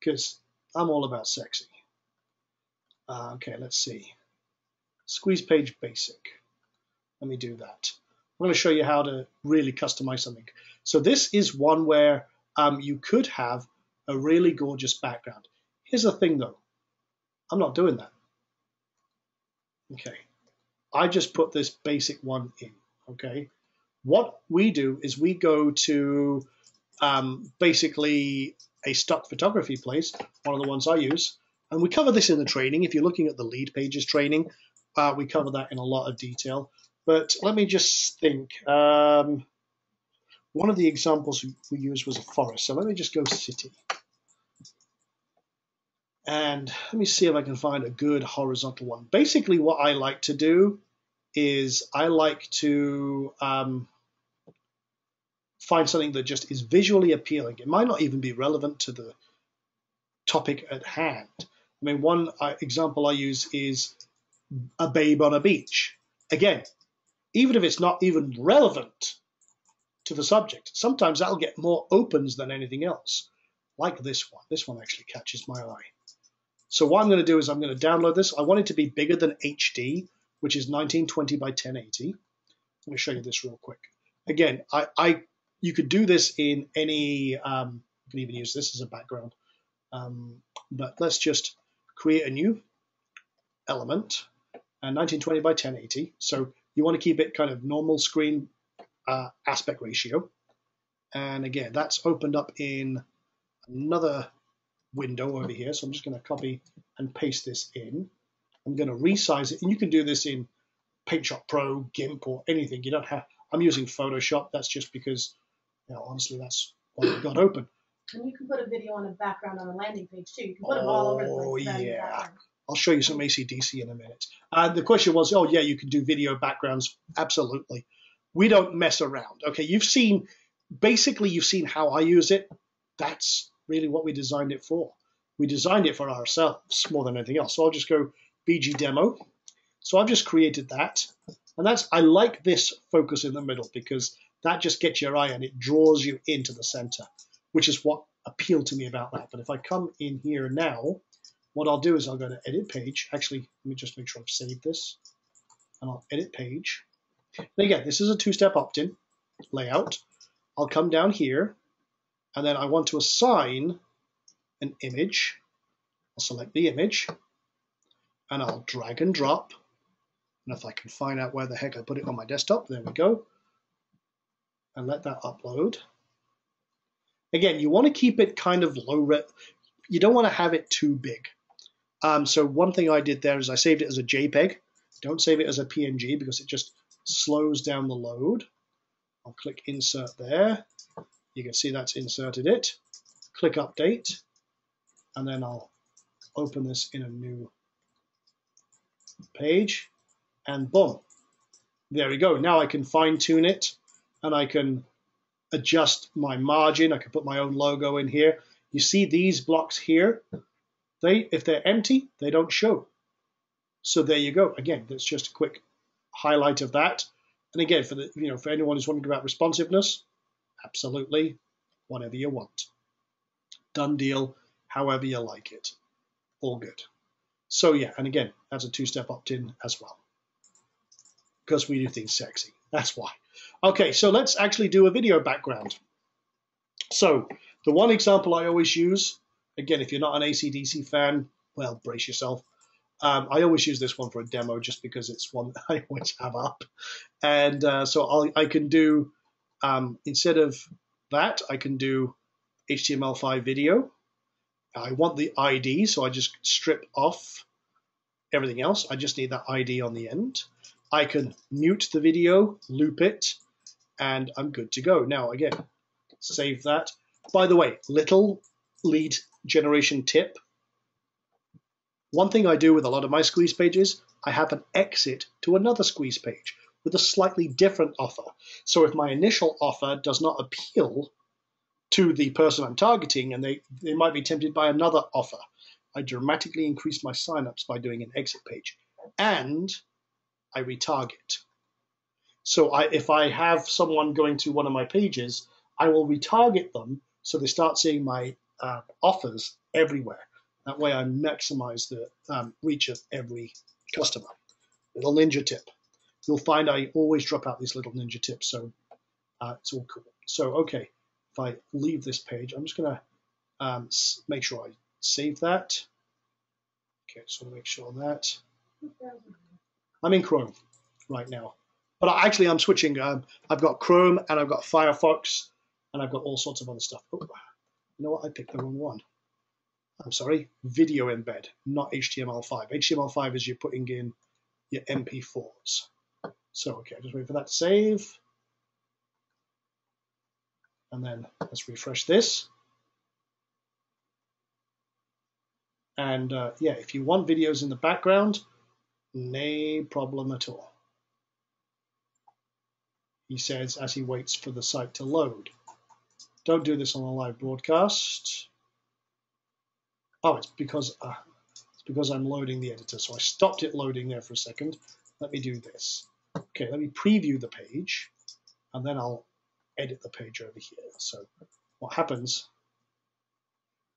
because I'm all about sexy. Okay, let's see. Squeeze page basic. Let me do that. I'm going to show you how to really customize something. So this is one where you could have a really gorgeous background. Here's the thing though, I'm not doing that. Okay, I just put this basic one in, okay? What we do is we go to basically a stock photography place, one of the ones I use, and we cover this in the training. If you're looking at the lead pages training, we cover that in a lot of detail. But let me just think. One of the examples we used was a forest. So let me just go city. And let me see if I can find a good horizontal one. Basically, what I like to do is I like to find something that just is visually appealing. It might not even be relevant to the topic at hand. I mean, one example I use is a babe on a beach. Again, even if it's not even relevant to the subject, sometimes that'll get more opens than anything else, like this one. This one actually catches my eye. So what I'm going to do is I'm going to download this. I want it to be bigger than HD, which is 1920 by 1080. I'm going to show you this real quick. Again, you could do this in any, you can even use this as a background. But let's just create a new element, 1920 by 1080. So you want to keep it kind of normal screen aspect ratio. And again, that's opened up in another window over here. So I'm just going to copy and paste this in. I'm going to resize it. And you can do this in PaintShop Pro, GIMP, or anything. You don't have, I'm using Photoshop. That's just because, you know, honestly, that's what I've got open. And you can put a video on a background on a landing page too. You can put them all over the place. Oh, yeah. I'll show you some AC/DC in a minute. The question was, oh, yeah, you can do video backgrounds. Absolutely. We don't mess around. Okay, you've seen how I use it. That's really what we designed it for. We designed it for ourselves more than anything else. So I'll just go BG demo. So I've just created that. And I like this focus in the middle because that just gets your eye and it draws you into the center, which is what appealed to me about that. But if I come in here now, what I'll do is I'll go to edit page. Actually, let me just make sure I've saved this. And I'll edit page. And again, this is a two-step opt-in layout. I'll come down here, and then I want to assign an image. I'll select the image, and I'll drag and drop. And if I can find out where the heck I put it on my desktop, there we go. And let that upload. Again, you want to keep it kind of low res. You don't want to have it too big. So one thing I did there is I saved it as a JPEG. Don't save it as a PNG because it just slows down the load. I'll click insert there. You can see that's inserted it. Click update. And then I'll open this in a new page. And boom. There we go. Now I can fine tune it and I can adjust my margin. I can put my own logo in here. You see these blocks here? If they're empty, they don't show. So there you go. Again, that's just a quick highlight of that. And again, for anyone who's wondering about responsiveness, absolutely, whatever you want. Done deal, however you like it. All good. So yeah, and again, that's a two-step opt-in as well. Because we do things sexy. That's why. Okay, so let's actually do a video background. So the one example I always use, again, if you're not an AC/DC fan, well, brace yourself. I always use this one for a demo just because it's one that I always have up. And so I can do, instead of that, I can do HTML5 video. I want the ID, so I just strip off everything else. I just need that ID on the end. I can mute the video, loop it, and I'm good to go. Now, again, save that. By the way, little lead generation tip. One thing I do with a lot of my squeeze pages, I have an exit to another squeeze page with a slightly different offer. So if my initial offer does not appeal to the person I'm targeting and they might be tempted by another offer, I dramatically increase my signups by doing an exit page. And I retarget. So if I have someone going to one of my pages, I will retarget them so they start seeing my offers everywhere. That way I maximize the reach of every customer. Little ninja tip. You'll find I always drop out these little ninja tips, so it's all cool. So, okay, if I leave this page, I'm just going to make sure I save that. Okay, so make sure that. I'm in Chrome right now. But actually, I'm switching. I've got Chrome, and I've got Firefox, and I've got all sorts of other stuff. Oh, you know what? I picked the wrong one. I'm sorry. Video embed, not HTML5. HTML5 is you're putting in your MP4s. So, okay, just wait for that to save. And then let's refresh this. And yeah, if you want videos in the background, no problem at all. He says as he waits for the site to load. Don't do this on a live broadcast. Oh, it's because I'm loading the editor. So I stopped it loading there for a second. Let me do this. Okay, let me preview the page, and then I'll edit the page over here. So what happens?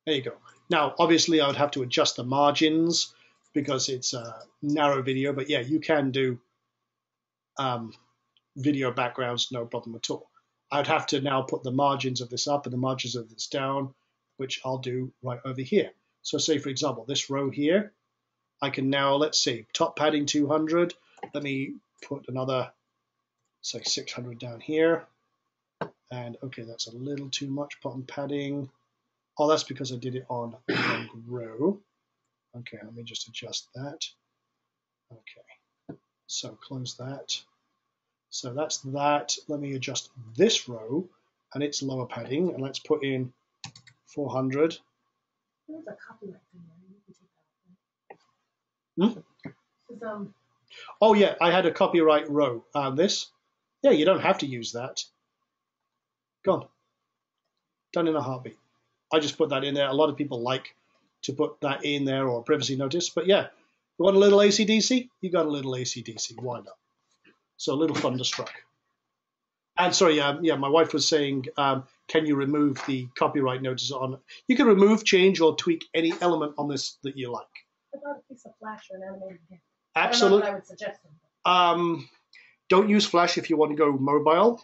There you go. Now, obviously, I would have to adjust the margins because it's a narrow video. But yeah, you can do video backgrounds, no problem at all. I'd have to now put the margins of this up and the margins of this down, which I'll do right over here. So say, for example, this row here, I can now, let's see, top padding 200. Let me put another, say, 600 down here. And okay, that's a little too much bottom padding. Oh, that's because I did it on one row. Okay, let me just adjust that. Okay, so close that. So that's that. Let me adjust this row and its lower padding, and let's put in 400. There's a copyright thing there. You can take that off. Hmm? Oh yeah, I had a copyright row. This. Yeah, you don't have to use that. Gone. Done in a heartbeat. I just put that in there. A lot of people like to put that in there or privacy notice. But yeah, you want a little AC/DC? You got a little AC/DC. Why not? So a little Thunderstruck. And sorry, yeah, my wife was saying, can you remove the copyright notice on? You can remove, change, or tweak any element on this that you like. What about a piece of Flash or an animated GIF? Absolutely. I would suggest. Don't use Flash if you want to go mobile.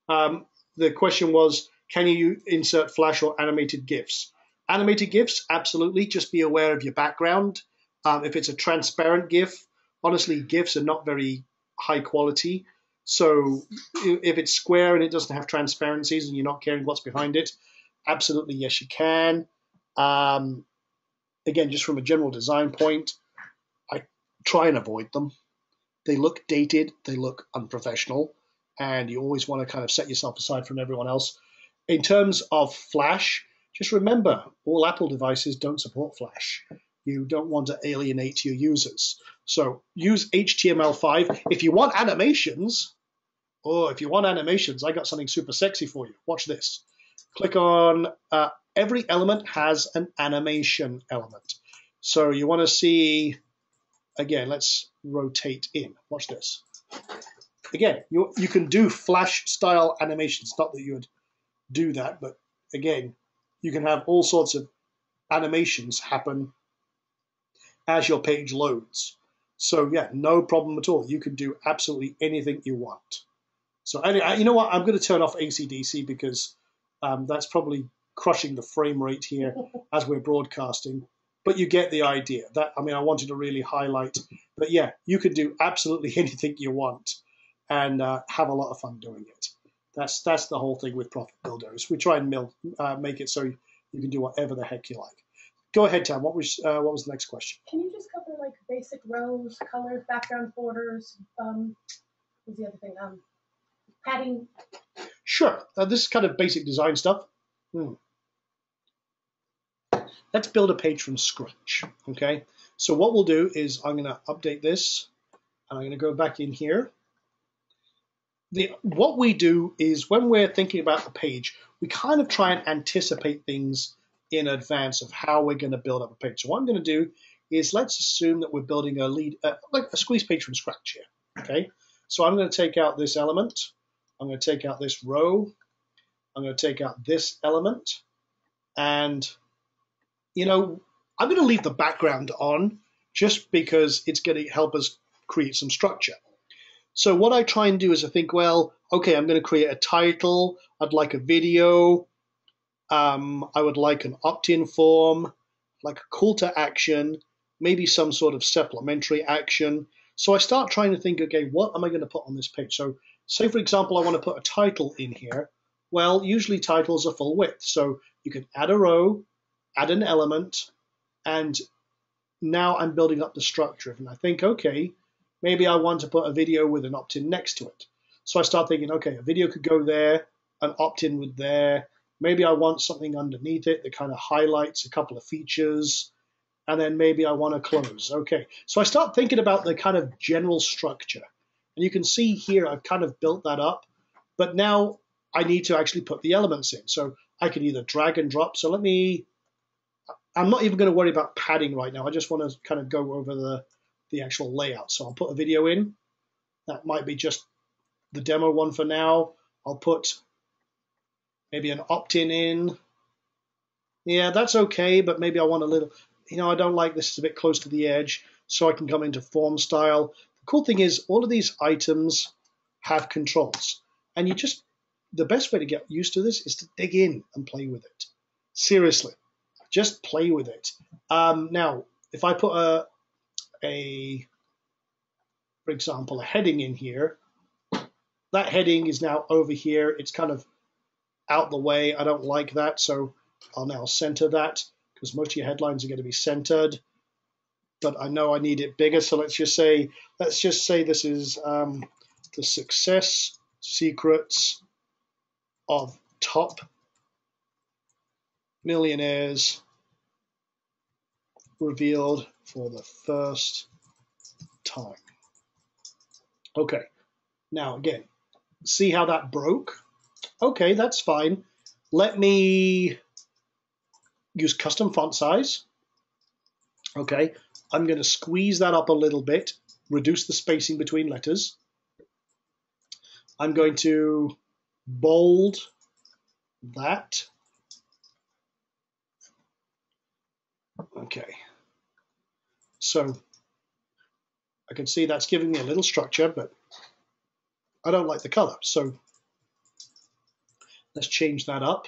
The question was, can you insert Flash or animated GIFs? Animated GIFs, absolutely. Just be aware of your background. If it's a transparent GIF, honestly, GIFs are not very high quality. So if it's square and it doesn't have transparencies and you're not caring what's behind it, absolutely, yes, you can. Again, just from a general design point, I try and avoid them. They look dated, they look unprofessional, and you always want to kind of set yourself aside from everyone else. In terms of Flash, just remember, all Apple devices don't support Flash. You don't want to alienate your users. So use HTML5. If you want animations, I got something super sexy for you. Watch this. Click on, every element has an animation element. So you want to see, again, let's rotate in. Watch this. Again, you can do Flash style animations. Not that you would do that, but again, you can have all sorts of animations happen as your page loads. So yeah, no problem at all. You can do absolutely anything you want. So anyway, you know what? I'm going to turn off AC/DC because that's probably crushing the frame rate here as we're broadcasting. But you get the idea. I wanted to really highlight. But yeah, you can do absolutely anything you want and have a lot of fun doing it. That's the whole thing with Profit Builders. We try and make it so you can do whatever the heck you like. Go ahead, Tam. What was the next question? Can you just cover like basic rows, colors, background borders? What's the other thing? Padding. Sure. This is kind of basic design stuff. Let's build a page from scratch. Okay. So what we'll do is I'm going to update this, and I'm going to go back in here. What we do is when we're thinking about the page, we kind of try and anticipate things in advance of how we're going to build up a page. So what I'm going to do is let's assume that we're building like a squeeze page from scratch here. Okay, so I'm going to take out this element. I'm going to take out this row. I'm going to take out this element. And, you know, I'm going to leave the background on just because it's going to help us create some structure. So what I try and do is I think, well, okay, I'm going to create a title. I'd like a video. I would like an opt-in form, like a call to action, maybe some sort of supplementary action. So I start trying to think, okay, what am I going to put on this page? So say, for example, I want to put a title in here. Well, usually titles are full width. So you can add a row, add an element, and now I'm building up the structure. And I think, okay, maybe I want to put a video with an opt-in next to it. So I start thinking, okay, a video could go there, an opt-in would there. Maybe I want something underneath it that kind of highlights a couple of features. And then maybe I want to close. Okay, so I start thinking about the kind of general structure. And you can see here I've kind of built that up. But now I need to actually put the elements in. So I can either drag and drop. So I'm not even going to worry about padding right now. I just want to kind of go over the actual layout. So I'll put a video in. That might be just the demo one for now. I'll put maybe an opt-in in. Yeah, that's okay, but maybe I want a little, I don't like this, it's a bit close to the edge, so I can come into form style. The cool thing is all of these items have controls, and the best way to get used to this is to dig in and play with it. Seriously, just play with it. Now, if I put for example, a heading in here, that heading is now over here. It's kind of out the way. I don't like that, so I'll now center that because most of your headlines are going to be centered. But I know I need it bigger, so let's just say this is the success secrets of top millionaires revealed for the first time. Okay, now again, see how that broke? Okay, that's fine. Let me use custom font size. Okay, I'm going to squeeze that up a little bit, reduce the spacing between letters. I'm going to bold that. Okay, so I can see that's giving me a little structure, but I don't like the color. So let's change that up.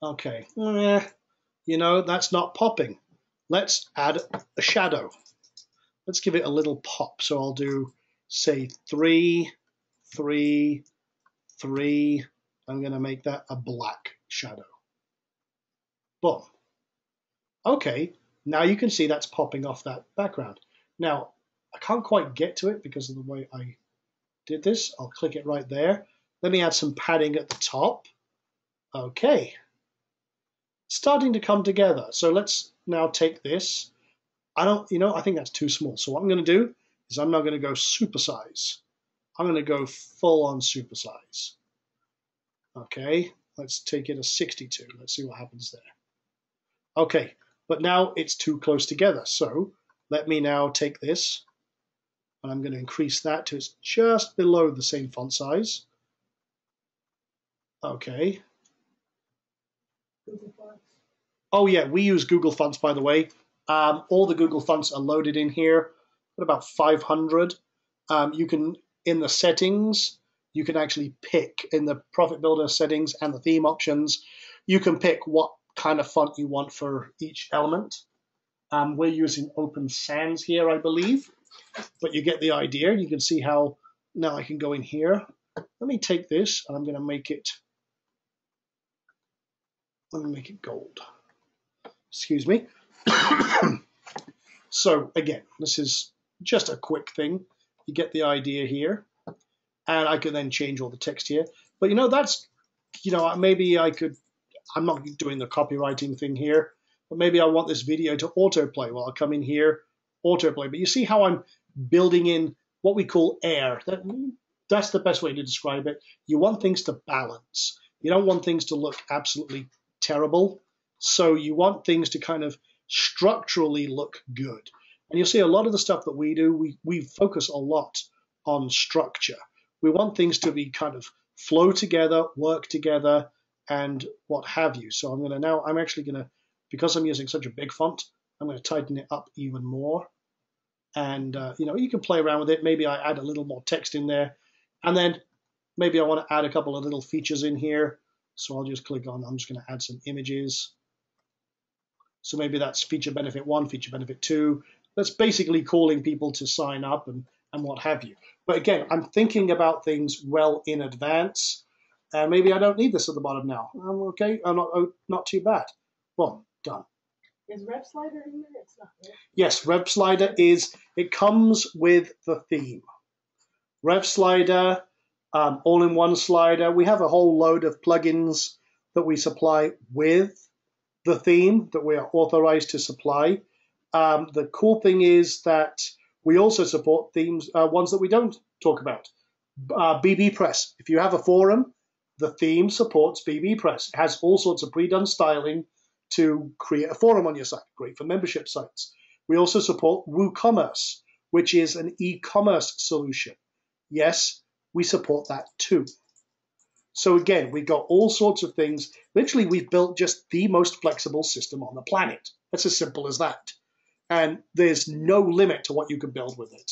Okay, that's not popping. Let's add a shadow. Let's give it a little pop. So I'll do, say, 3, 3, 3. I'm going to make that a black shadow. Boom. Okay, now you can see that's popping off that background. Now, I can't quite get to it because of the way I did this. I'll click it right there. Let me add some padding at the top. Okay. Starting to come together. So let's now take this. I think that's too small. So what I'm going to do is I'm not going to go supersize. I'm going to go full on supersize. Okay, let's take it a 62. Let's see what happens there. Okay, but now it's too close together. So let me now take this and I'm going to increase that to just below the same font size. Okay. Oh yeah, we use Google Fonts, by the way. All the Google Fonts are loaded in here. Got about 500. You can, in the settings, you can actually pick in the Profit Builder settings and the theme options, you can pick what kind of font you want for each element. We're using Open Sans here, I believe, but you get the idea. You can see how now I can go in here. Let me take this and I'm going to make it. Let me make it gold. Excuse me. So again, this is just a quick thing. You get the idea here. And I can then change all the text here. But maybe I could, I'm not doing the copywriting thing here, but maybe I want this video to autoplay. Well, I'll come in here, autoplay. But you see how I'm building in what we call air. That's the best way to describe it. You want things to balance. You don't want things to look absolutely terrible. So you want things to kind of structurally look good. And you'll see a lot of the stuff that we do, we focus a lot on structure. We want things to be kind of flow together, work together, and what have you. So I'm actually going to, because I'm using such a big font, I'm going to tighten it up even more. And, you can play around with it. Maybe I add a little more text in there. And then maybe I want to add a couple of little features in here. So I'll just click on, I'm just going to add some images. So maybe that's feature benefit 1, feature benefit 2. That's basically calling people to sign up and what have you. But again, I'm thinking about things well in advance. Maybe I don't need this at the bottom now. I'm okay. I'm not too bad. Well, done. Is RevSlider in there? It's not there. Yes, RevSlider it comes with the theme. RevSlider, all-in-one slider. We have a whole load of plugins that we supply with the theme that we are authorized to supply. The cool thing is that we also support themes, ones that we don't talk about. bbPress. If you have a forum, the theme supports bbPress. It has all sorts of pre-done styling to create a forum on your site. Great for membership sites. We also support WooCommerce, which is an e-commerce solution. Yes, we support that too. So again, we've got all sorts of things. Literally, we've built just the most flexible system on the planet. It's as simple as that. And there's no limit to what you can build with it.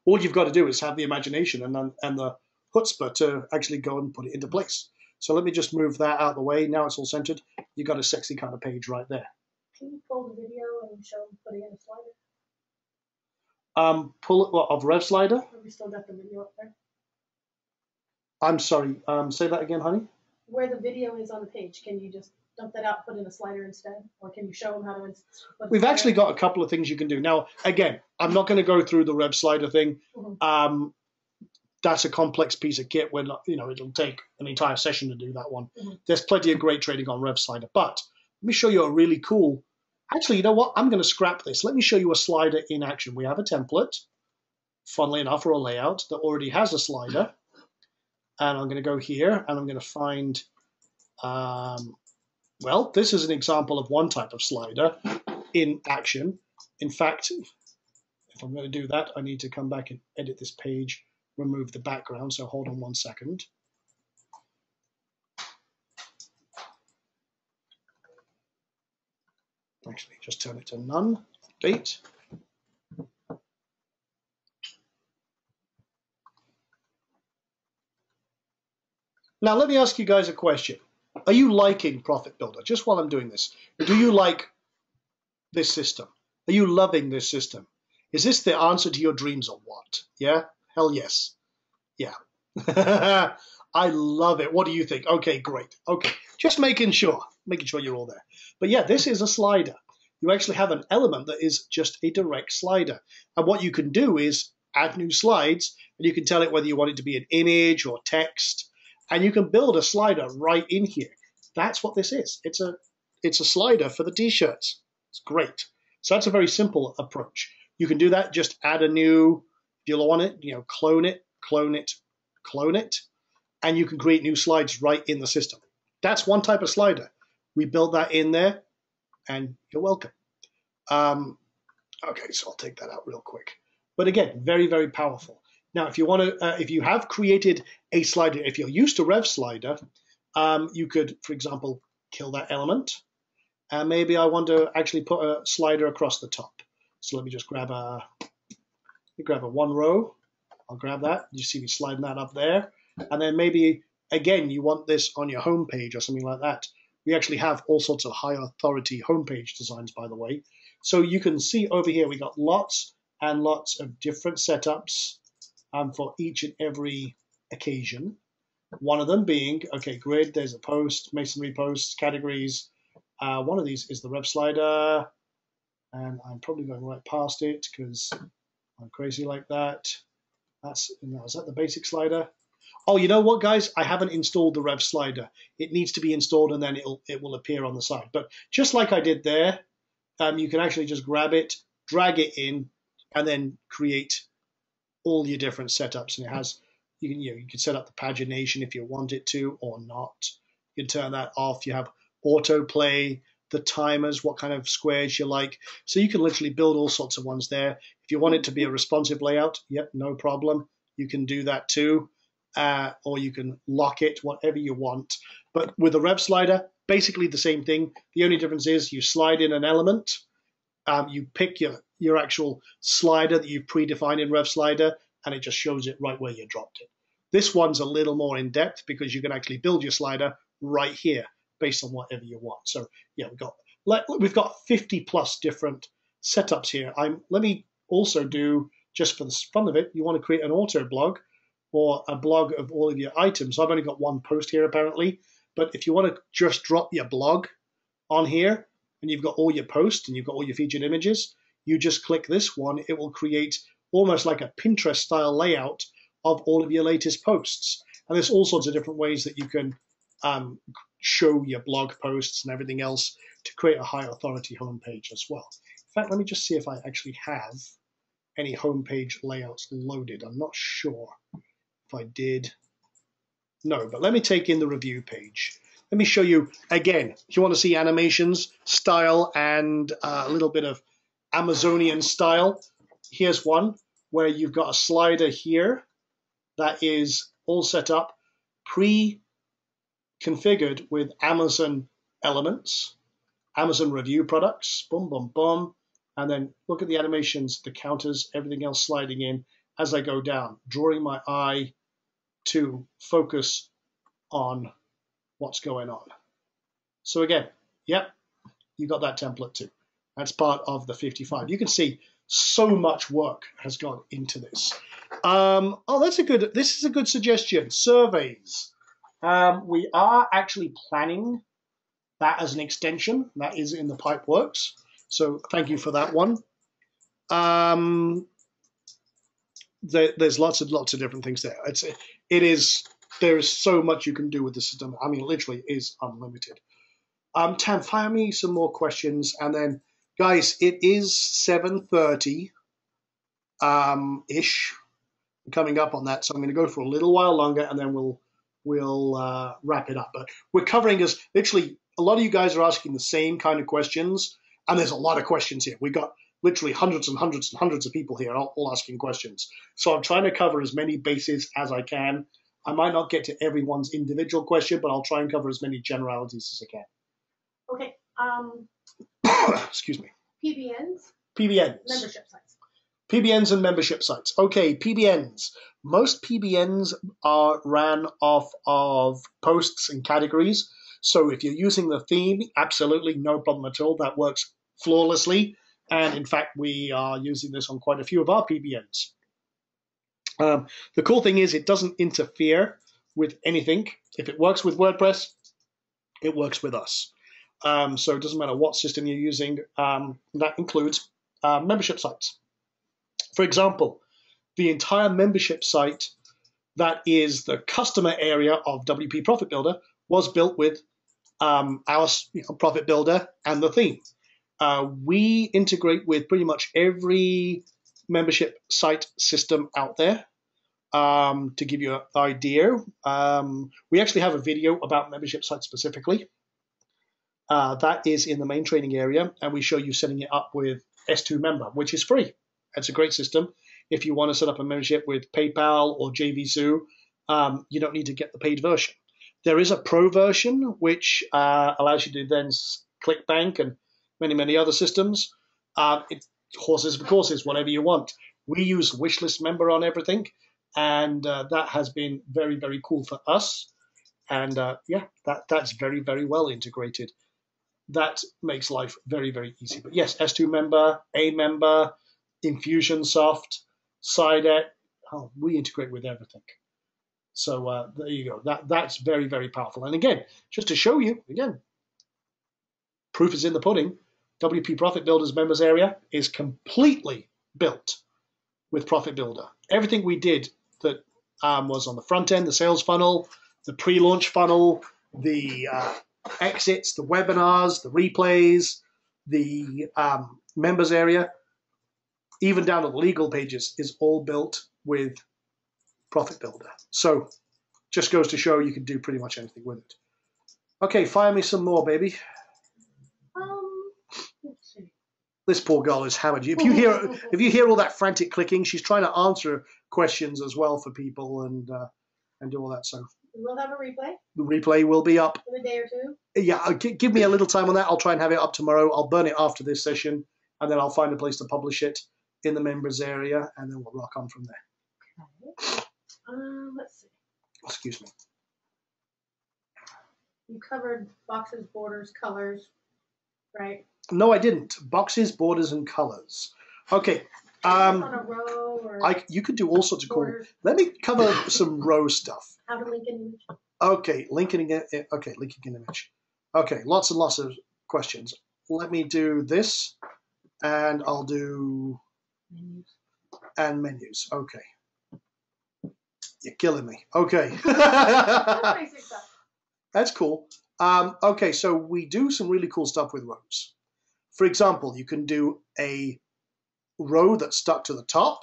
All you've got to do is have the imagination and the chutzpah to actually go and put it into place. So let me just move that out of the way. Now it's all centered. You've got a sexy kind of page right there. Can you pull the video and show putting in a slider? Pull it of RevSlider. Have we still got the video up there? I'm sorry. Say that again, honey. Where the video is on the page, can you just dump that out, put in a slider instead, or can you show them how to? We've actually got a couple of things you can do. Now, again, I'm not going to go through the RevSlider thing. Mm-hmm. That's a complex piece of kit. It'll take an entire session to do that one. Mm-hmm. There's plenty of great training on RevSlider, but let me show you a really cool. Actually, you know what? I'm going to scrap this. Let me show you a slider in action. We have a template, funnily enough, or a layout that already has a slider. And I'm going to go here, and I'm going to find, this is an example of one type of slider in action. In fact, if I'm going to do that, I need to come back and edit this page, remove the background. So hold on 1 second. Actually, just turn it to none, update. Now, let me ask you guys a question. Are you liking Profit Builder? Just while I'm doing this, do you like this system? Are you loving this system? Is this the answer to your dreams or what? Yeah? Hell yes. Yeah. I love it. What do you think? Okay, great. Okay, just making sure you're all there. But yeah, this is a slider. You actually have an element that is just a direct slider. And what you can do is add new slides, and you can tell it whether you want it to be an image or text, and you can build a slider right in here. That's what this is. It's a slider for the t-shirts. It's great. So that's a very simple approach. You can do that. Just add a new, if you want it, clone it, and you can create new slides right in the system. That's one type of slider. We build that in there, and you're welcome. Okay, so I'll take that out real quick. But again, very, very powerful. Now, if you want to, if you have created a slider, if you're used to RevSlider, you could, for example, kill that element. And maybe I want to actually put a slider across the top. So let me just grab a one row. I'll grab that. You see me sliding that up there. And then maybe, again, you want this on your homepage or something like that. We actually have all sorts of high authority homepage designs, by the way. So you can see over here, we got lots and lots of different setups for each and every occasion. One of them being, okay, grid, there's a post, masonry posts, categories. One of these is the RevSlider, and I'm probably going right past it because I'm crazy like that. Is that the basic slider? Oh, you know what, guys? I haven't installed the RevSlider. It needs to be installed, and then it will appear on the side. But just like I did there, you can actually just grab it, drag it in, and then create all your different setups. And it has, you can set up the pagination if you want it to or not. You can turn that off. You have autoplay, the timers, what kind of squares you like. So you can literally build all sorts of ones there. If you want it to be a responsive layout, yep, no problem. You can do that too. or you can lock it, whatever you want. But with the Rev Slider, basically the same thing. The only difference is you slide in an element, you pick your actual slider that you've predefined in Rev Slider, and it just shows it right where you dropped it. This one's a little more in depth because you can actually build your slider right here based on whatever you want. So yeah, we've got 50 plus different setups here. Let me also do, just for the fun of it, you want to create an auto blog or a blog of all of your items. I've only got one post here apparently, but if you want to just drop your blog on here and you've got all your posts and you've got all your featured images, you just click this one. It will create almost like a Pinterest style layout of all of your latest posts. And there's all sorts of different ways that you can show your blog posts and everything else to create a high authority homepage as well. In fact, let me just see if I actually have any homepage layouts loaded. I'm not sure if I did. No, but let me take in the review page. Let me show you again. If you want to see animations, style, and a little bit of Amazonian style, here's one where you've got a slider here that is all set up, pre-configured with Amazon elements, Amazon review products, boom, boom, boom. And then look at the animations, the counters, everything else sliding in as I go down, drawing my eye to focus on what's going on. So again, yep, you got that template too. That's part of the 55. You can see so much work has gone into this. This is a good suggestion. Surveys. We are actually planning that as an extension. That is in the pipe works. So thank you for that one. There's lots of different things there. There is so much you can do with the system. I mean, literally is unlimited. Tam, fire me some more questions, and then guys, it is 7:30 ish coming up on that, so I'm going to go for a little while longer, and then we'll wrap it up. But we're covering as literally a lot of you guys are asking the same kind of questions, and there's a lot of questions here. We've got literally hundreds and hundreds and hundreds of people here all asking questions. So I'm trying to cover as many bases as I can. I might not get to everyone's individual question, but I'll try and cover as many generalities as I can. Okay. Excuse me. PBNs. PBNs. Membership sites. PBNs and membership sites. Okay, PBNs. Most PBNs are ran off of posts and categories. So if you're using the theme, absolutely no problem at all. That works flawlessly. And in fact, we are using this on quite a few of our PBNs. The cool thing is it doesn't interfere with anything. If it works with WordPress, it works with us. So it doesn't matter what system you're using. That includes membership sites. For example, the entire membership site that is the customer area of WP Profit Builder was built with our Profit Builder and the theme. We integrate with pretty much every membership site system out there. To give you an idea, we actually have a video about membership sites specifically. That is in the main training area, and we show you setting it up with S2 Member, which is free. It's a great system. If you want to set up a membership with PayPal or JVZoo, you don't need to get the paid version. There is a pro version, which allows you to then ClickBank and many, many other systems. Horses for courses, whatever you want. We use Wishlist Member on everything, and that has been very, very cool for us. And yeah, that's very, very well integrated. That makes life very, very easy. But yes, S2 Member, A Member, Infusionsoft, Sidet, we integrate with everything. So there you go. That's very, very powerful. And again, just to show you, again, proof is in the pudding. WP Profit Builder's members area is completely built with Profit Builder. Everything we did that was on the front end, the sales funnel, the pre-launch funnel, the exits, the webinars, the replays, the members area, even down to the legal pages, is all built with Profit Builder. So just goes to show you can do pretty much anything with it. Okay, fire me some more, baby. Let's see. This poor girl is hammered. If you hear all that frantic clicking, she's trying to answer questions as well for people, and and do all that. So We will have a replay the replay will be up. in a day or two. Yeah, give me a little time on that. I'll try and have it up tomorrow. I'll burn it after this session, and then I'll find a place to publish it in the members area, and then we'll rock on from there. Okay. Let's see. Excuse me. You covered boxes, borders, colors, right? No, I didn't. Boxes, borders, and colors. Okay. On a row or You could do all sorts of cool. borders. Let me cover some row stuff. How to link an image. Okay, linking an image. Okay, lots and lots of questions. Let me do this, and I'll do menus. Okay, you're killing me. Okay, That's basic stuff. that's cool. Okay, so we do some really cool stuff with rows. For example, you can do a row that's stuck to the top.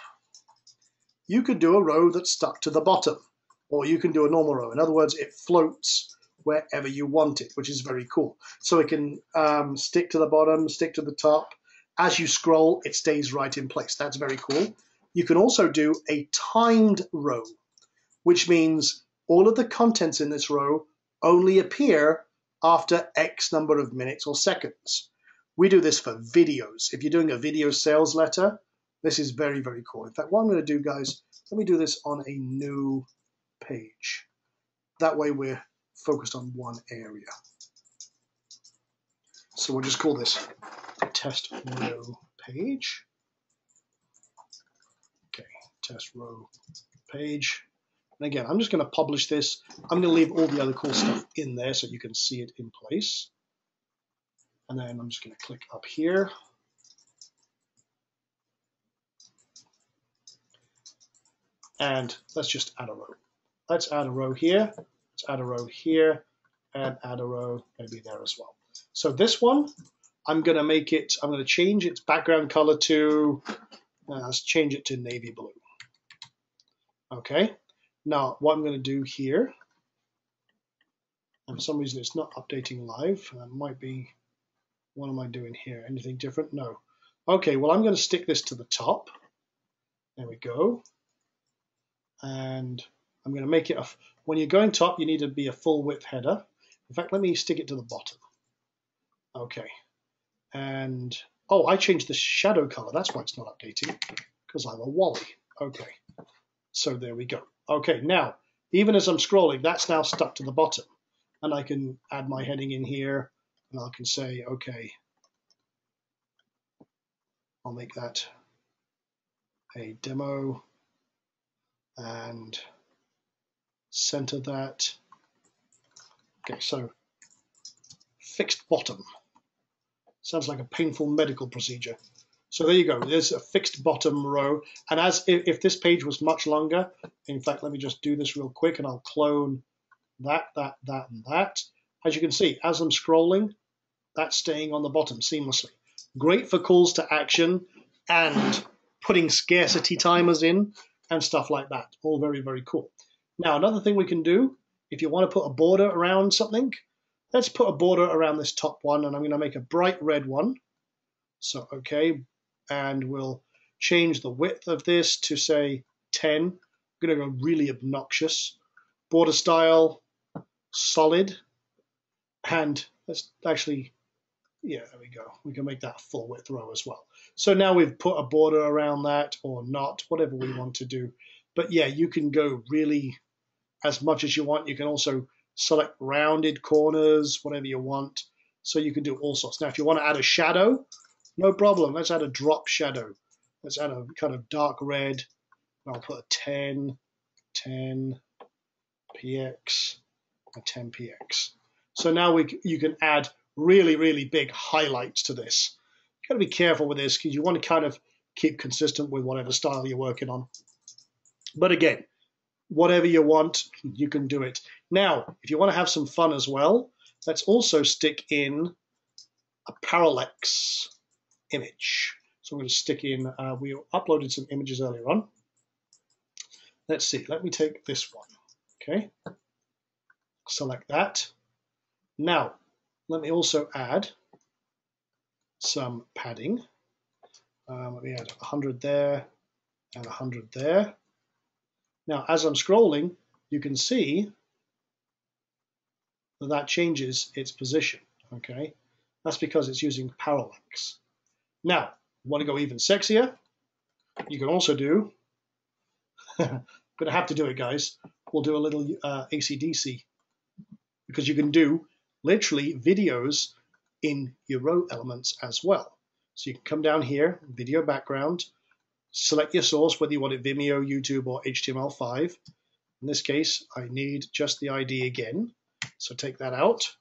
You could do a row that's stuck to the bottom, or you can do a normal row. In other words, it floats wherever you want it, which is very cool. So it can stick to the bottom, stick to the top. As you scroll, it stays right in place. That's very cool. You can also do a timed row, which means all of the contents in this row only appear after X number of minutes or seconds. We do this for videos. If you're doing a video sales letter, this is very, very cool. In fact, what I'm going to do, guys, let me do this on a new page. That way we're focused on one area. So we'll just call this test row page. Okay, test row page. And again, I'm just going to publish this. I'm going to leave all the other cool stuff in there so you can see it in place. And then I'm just going to click up here. And let's just add a row. Let's add a row here. Let's add a row here, and add a row maybe there as well. So this one, I'm going to change its background color to, let's change it to navy blue. Okay. Now, what I'm going to do here, and for some reason it's not updating live. That might be, what am I doing here? Anything different? No. Okay, well, I'm going to stick this to the top. There we go. And I'm going to make it, when you're going top, you need to be a full width header. In fact, let me stick it to the bottom. Okay. And, oh, I changed the shadow color. That's why it's not updating, because I'm a Wally. Okay. So there we go. Okay, now, even as I'm scrolling, that's now stuck to the bottom. And I can add my heading in here, and I can say, okay, I'll make that a demo, and center that. Okay, so fixed bottom. Sounds like a painful medical procedure. So there you go. There's a fixed bottom row. And as if this page was much longer, in fact, let me just do this real quick and I'll clone that, and that. As you can see, as I'm scrolling, that's staying on the bottom seamlessly. Great for calls to action and putting scarcity timers in and stuff like that. All very, very cool. Now, another thing we can do, if you want to put a border around something, let's put a border around this top one, and I'm going to make a bright red one. So, okay, and we'll change the width of this to, say, 10. I'm going to go really obnoxious. Border style, solid, and let's actually, yeah, there we go. We can make that a full width row as well. So now we've put a border around that, or not, whatever we want to do. But yeah, you can go really as much as you want. You can also select rounded corners, whatever you want. So you can do all sorts. Now, if you want to add a shadow, no problem. Let's add a drop shadow. Let's add a kind of dark red. I'll put a 10, 10 px, a 10 px. So now you can add really, really big highlights to this. You've got to be careful with this because you want to kind of keep consistent with whatever style you're working on. But again, whatever you want, you can do it. Now, if you want to have some fun as well, let's also stick in a parallax image. So we're going to stick in, we uploaded some images earlier on. Let's see, let me take this one, okay? Select that. Now, let me also add some padding. Let me add 100 there and 100 there. Now, as I'm scrolling, you can see that that changes its position, okay? That's because it's using parallax. Now, want to go even sexier? You can also do, I'm going to have to do it, guys. We'll do a little AC/DC, because you can do literally videos in your row elements as well. So you can come down here, video background, select your source, whether you want it Vimeo, YouTube, or HTML5. In this case, I need just the ID again. So take that out,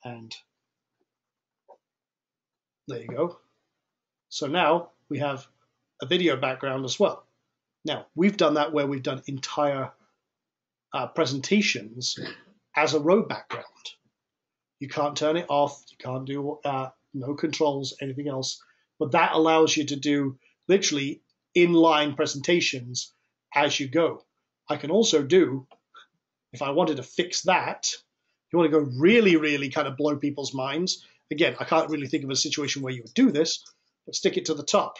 and there you go. So now we have a video background as well. Now, we've done that where we've done entire presentations as a row background. You can't turn it off, you can't do no controls, anything else, but that allows you to do literally inline presentations as you go. I can also do, if I wanted to fix that, you want to go really, really kind of blow people's minds. Again, I can't really think of a situation where you would do this, but stick it to the top.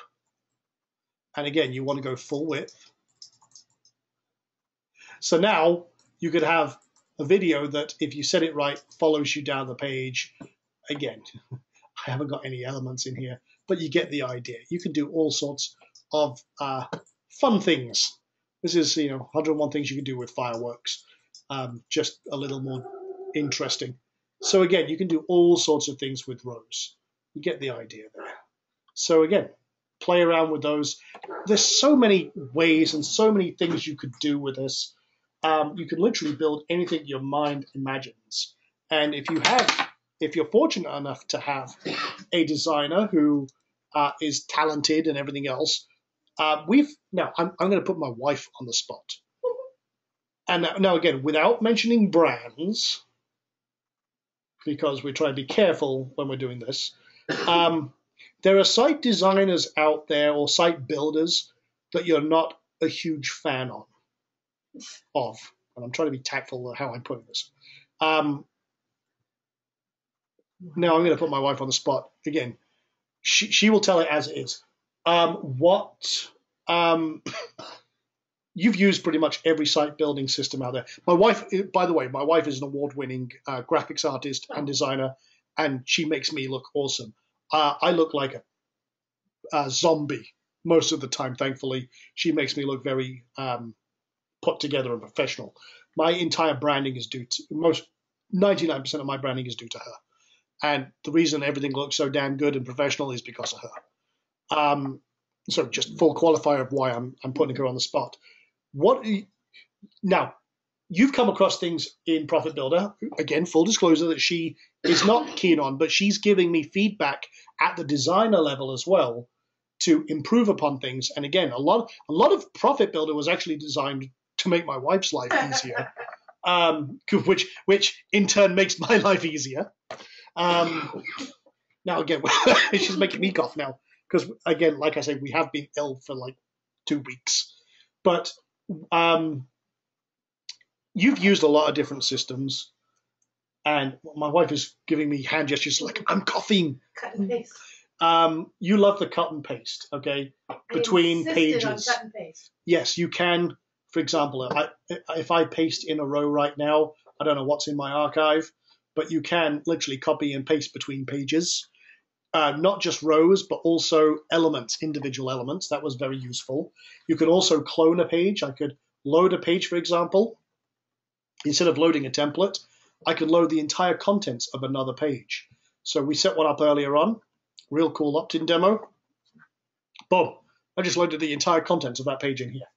And again, you want to go full width. So now you could have a video that, if you set it right, follows you down the page. Again, I haven't got any elements in here, but you get the idea. You can do all sorts of fun things. This is, 101 things you can do with fireworks, just a little more interesting. So again, you can do all sorts of things with rows. You get the idea there. So again, play around with those. There's so many ways and so many things you could do with this. You can literally build anything your mind imagines. And if you're fortunate enough to have a designer who is talented and everything else, I'm going to put my wife on the spot. And now again, without mentioning brands, because we try to be careful when we're doing this, there are site designers out there or site builders that you're not a huge fan of. And I'm trying to be tactful with how I'm putting this. Now I'm going to put my wife on the spot again. She will tell it as it is. You've used pretty much every site building system out there. My wife, by the way, my wife is an award-winning graphics artist and designer, and she makes me look awesome. I look like a zombie most of the time, thankfully. She makes me look very put together and professional. My entire branding is due to, 99% of my branding is due to her. And the reason everything looks so damn good and professional is because of her. So just full qualifier of why I'm putting her on the spot. Now, you've come across things in Profit Builder, again, full disclosure, that she is not keen on, but she's giving me feedback at the designer level as well to improve upon things. And again, a lot of Profit Builder was actually designed to make my wife's life easier, which in turn makes my life easier. Now again, she's making me cough now because, again, like I said, we have been ill for like 2 weeks. But you've used a lot of different systems, and my wife is giving me hand gestures like I'm coughing. Cut and paste. You love the cut and paste, okay? Between pages. On cut and paste. Yes, you can. For example, if I paste in a row right now, I don't know what's in my archive, but you can literally copy and paste between pages. Not just rows, but also elements, individual elements. That was very useful. You could also clone a page. I could load a page, for example. Instead of loading a template, I could load the entire contents of another page. So we set one up earlier on. Real cool opt-in demo. Boom. I just loaded the entire contents of that page in here.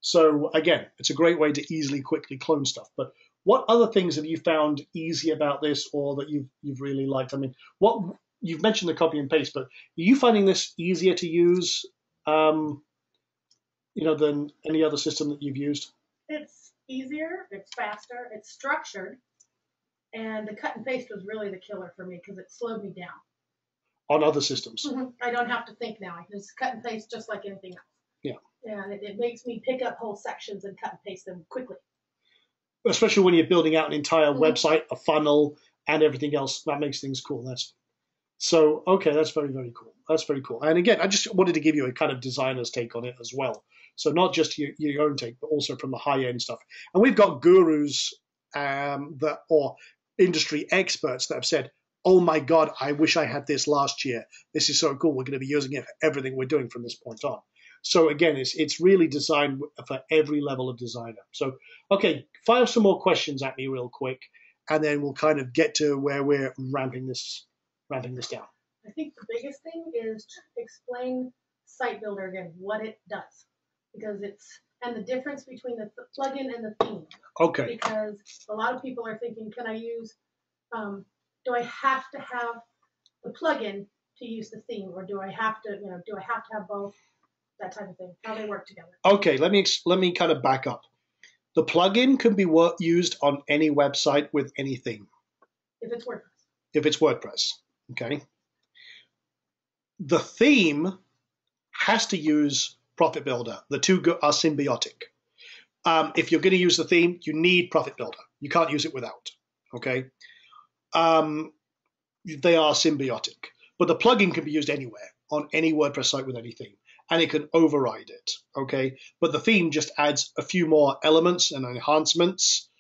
So again, it's a great way to easily, quickly clone stuff. But what other things have you found easy about this, or that you've really liked? I mean, you've mentioned the copy and paste, but are you finding this easier to use, than any other system that you've used? It's easier, it's faster, it's structured, and the cut and paste was really the killer for me because it slowed me down. On other systems? Mm-hmm. I don't have to think now. I can just cut and paste just like anything else. Yeah. And it makes me pick up whole sections and cut and paste them quickly. Especially when you're building out an entire website, a funnel, and everything else. That makes things cool. So, okay, that's very, very cool. That's very cool. And again, I just wanted to give you a kind of designer's take on it as well. So not just your own take, but also from the high end stuff. And we've got gurus that or industry experts that have said, "Oh my God, I wish I had this last year. This is so cool. We're going to be using it for everything we're doing from this point on." So again, it's really designed for every level of designer. So okay, fire some more questions at me real quick, and then we'll kind of get to where we're ramping this down. I think the biggest thing is to explain Site Builder again, what it does, because and the difference between the plugin and the theme. Okay. Because a lot of people are thinking, can I use, do I have to have the plugin to use the theme, or do I have to, do I have to have both? That type of thing, how they work together. Okay, let me kind of back up. The plugin can be used on any website with any theme. If it's WordPress. If it's WordPress, okay. The theme has to use Profit Builder. The two are symbiotic. If you're going to use the theme, you need Profit Builder. You can't use it without, okay. They are symbiotic. But the plugin can be used anywhere, on any WordPress site with any theme. And it can override it, okay? But the theme just adds a few more elements and enhancements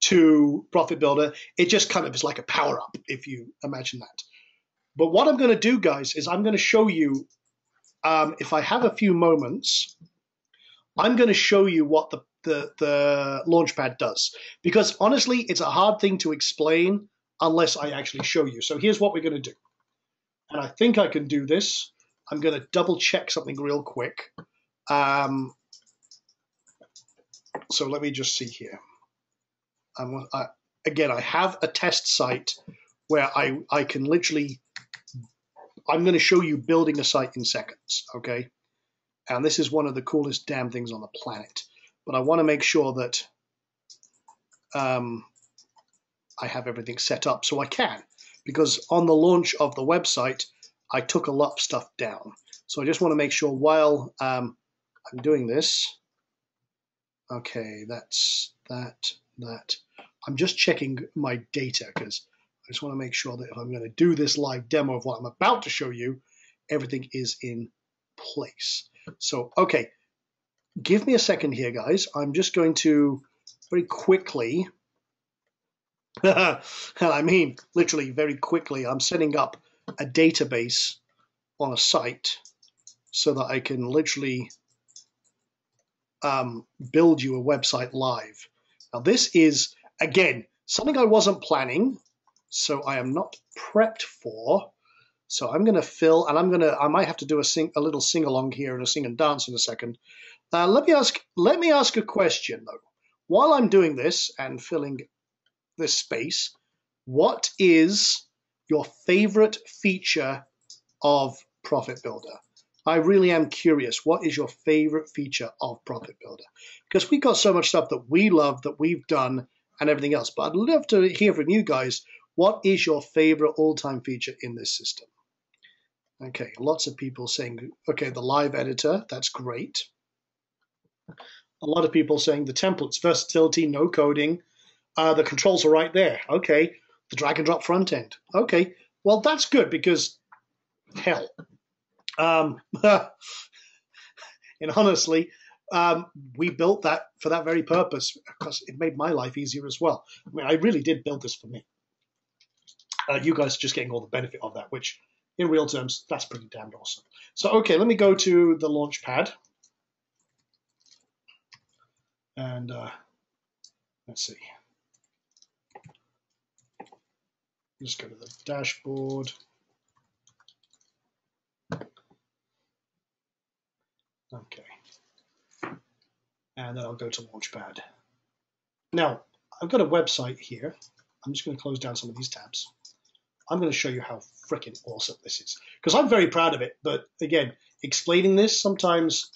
to Profit Builder. It just kind of is like a power-up, if you imagine that. But what I'm going to do, guys, is I'm going to show you, if I have a few moments, I'm going to show you what the Launchpad does. Because honestly, it's a hard thing to explain unless I actually show you. So here's what we're going to do. And I think I can do this. I'm going to double check something real quick. So let me just see here. Again, I have a test site where I can literally, I'm going to show you building a site in seconds, okay? And this is one of the coolest damn things on the planet. But I want to make sure that I have everything set up so I can. Because on the launch of the website, I took a lot of stuff down. So I just want to make sure while I'm doing this, okay, that's that. I'm just checking my data because I just want to make sure that if I'm going to do this live demo of what I'm about to show you, everything is in place. So, okay, give me a second here, guys. I'm just going to very quickly, and I mean literally very quickly, I'm setting up a database on a site so that I can literally build you a website live. Now this is, again, something I wasn't planning, so I am not prepped for. So I'm going to fill, and I might have to do a little sing along here and a sing and dance in a second. Let me ask a question though. While I'm doing this and filling this space, what is your favorite feature of Profit Builder? I really am curious. What is your favorite feature of Profit Builder? Because we've got so much stuff that we love, that we've done, and everything else. But I'd love to hear from you guys. What is your favorite all-time feature in this system? Okay, lots of people saying, okay, the live editor, that's great. A lot of people saying the templates, versatility, no coding. The controls are right there. Okay. The drag and drop front end. Okay, well, that's good because, hell, and honestly, we built that for that very purpose because it made my life easier as well. I mean, I really did build this for me. You guys are just getting all the benefit of that, which in real terms, that's pretty damn awesome. So, okay, let me go to the Launchpad. And let's see. Just go to the dashboard. Okay. And then I'll go to Launchpad. Now, I've got a website here. I'm just going to close down some of these tabs. I'm going to show you how freaking awesome this is. Because I'm very proud of it. But again, explaining this sometimes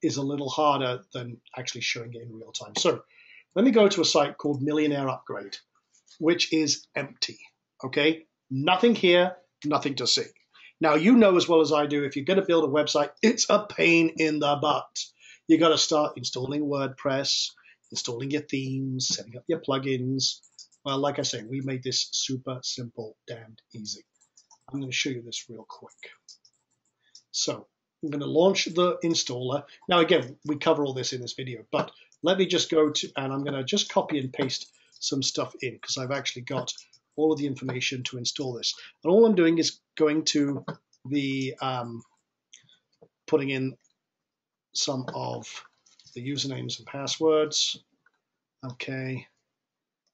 is a little harder than actually showing it in real time. So let me go to a site called Millionaire Upgrade, which is empty, okay? Nothing here, nothing to see. Now, you know as well as I do, if you're going to build a website, it's a pain in the butt. You got to start installing WordPress, installing your themes, setting up your plugins, Well, like I say, we made this super simple, damned easy. I'm going to show you this real quick. So I'm going to launch the installer. Now, again, we cover all this in this video, but let me just go to, and I'm going to just copy and paste some stuff in because I've actually got all of the information to install this. And all I'm doing is going to the, putting in some of the usernames and passwords. Okay.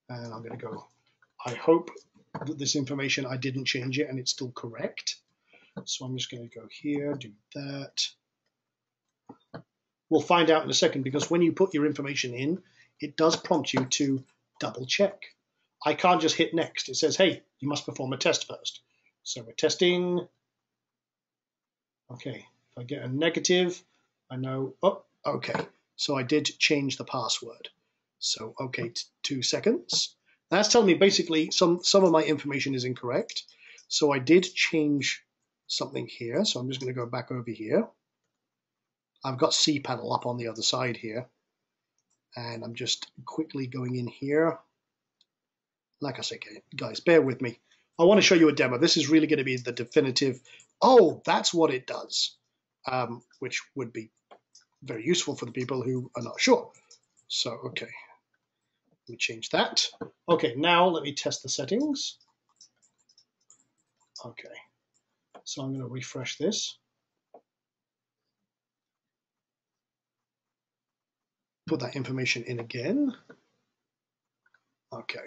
And I'm going to go, I hope that this information, I didn't change it and it's still correct. So I'm just going to go here, do that. We'll find out in a second because when you put your information in, it does prompt you to double check. I can't just hit next. It says, hey, you must perform a test first. So we're testing. Okay, if I get a negative, I know, oh, okay. So I did change the password. So, okay, 2 seconds. That's telling me basically some of my information is incorrect. So I did change something here. So I'm just going to go back over here. I've got cPanel up on the other side here. And I'm just quickly going in here. Like I say, guys, bear with me. I want to show you a demo. This is really going to be the definitive. Oh, that's what it does, which would be very useful for the people who are not sure. So, okay, let me change that. Okay, now let me test the settings. Okay, so I'm going to refresh this. Put that information in again. Okay.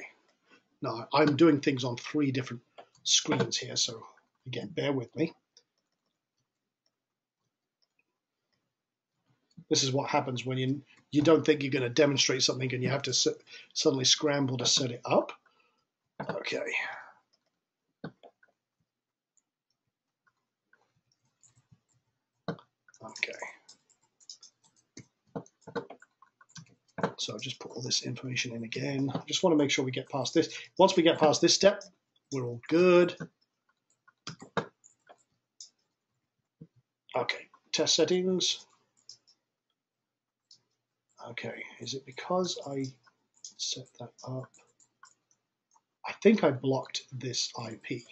Now, I'm doing things on 3 different screens here, so again, bear with me. This is what happens when you don't think you're going to demonstrate something and you have to suddenly scramble to set it up. Okay. Okay. So I'll just put all this information in again. I just want to make sure we get past this. Once we get past this step, we're all good. Okay, test settings. Okay, is it because I set that up? I think I blocked this IP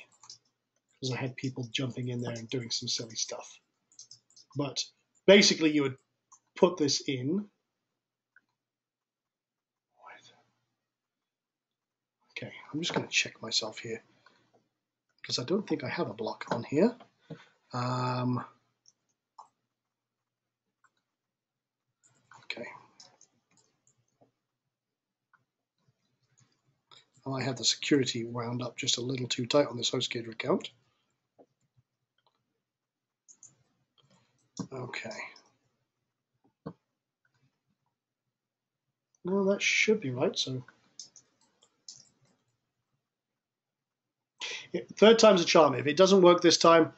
because I had people jumping in there and doing some silly stuff. But basically you would put this in. Okay, I'm just going to check myself here because I don't think I have a block on here. Okay. Oh, I had the security wound up just a little too tight on this HostGator account. Okay. No, that should be right. So, third time's a charm. If it doesn't work this time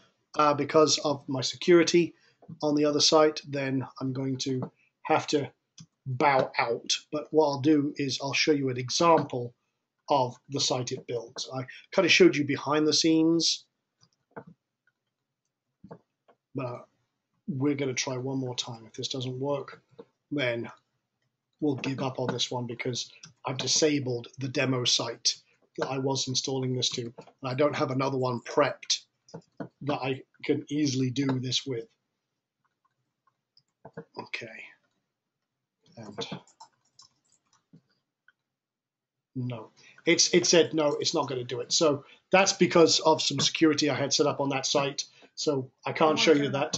because of my security on the other site, then I'm going to have to bow out. But what I'll do is I'll show you an example of the site it builds. I kind of showed you behind the scenes, but we're going to try one more time. If this doesn't work, then we'll give up on this one because I've disabled the demo site that I was installing this to. And I don't have another one prepped that I can easily do this with. Okay. And no, it said no, it's not going to do it. So that's because of some security I had set up on that site. So I can't show you that.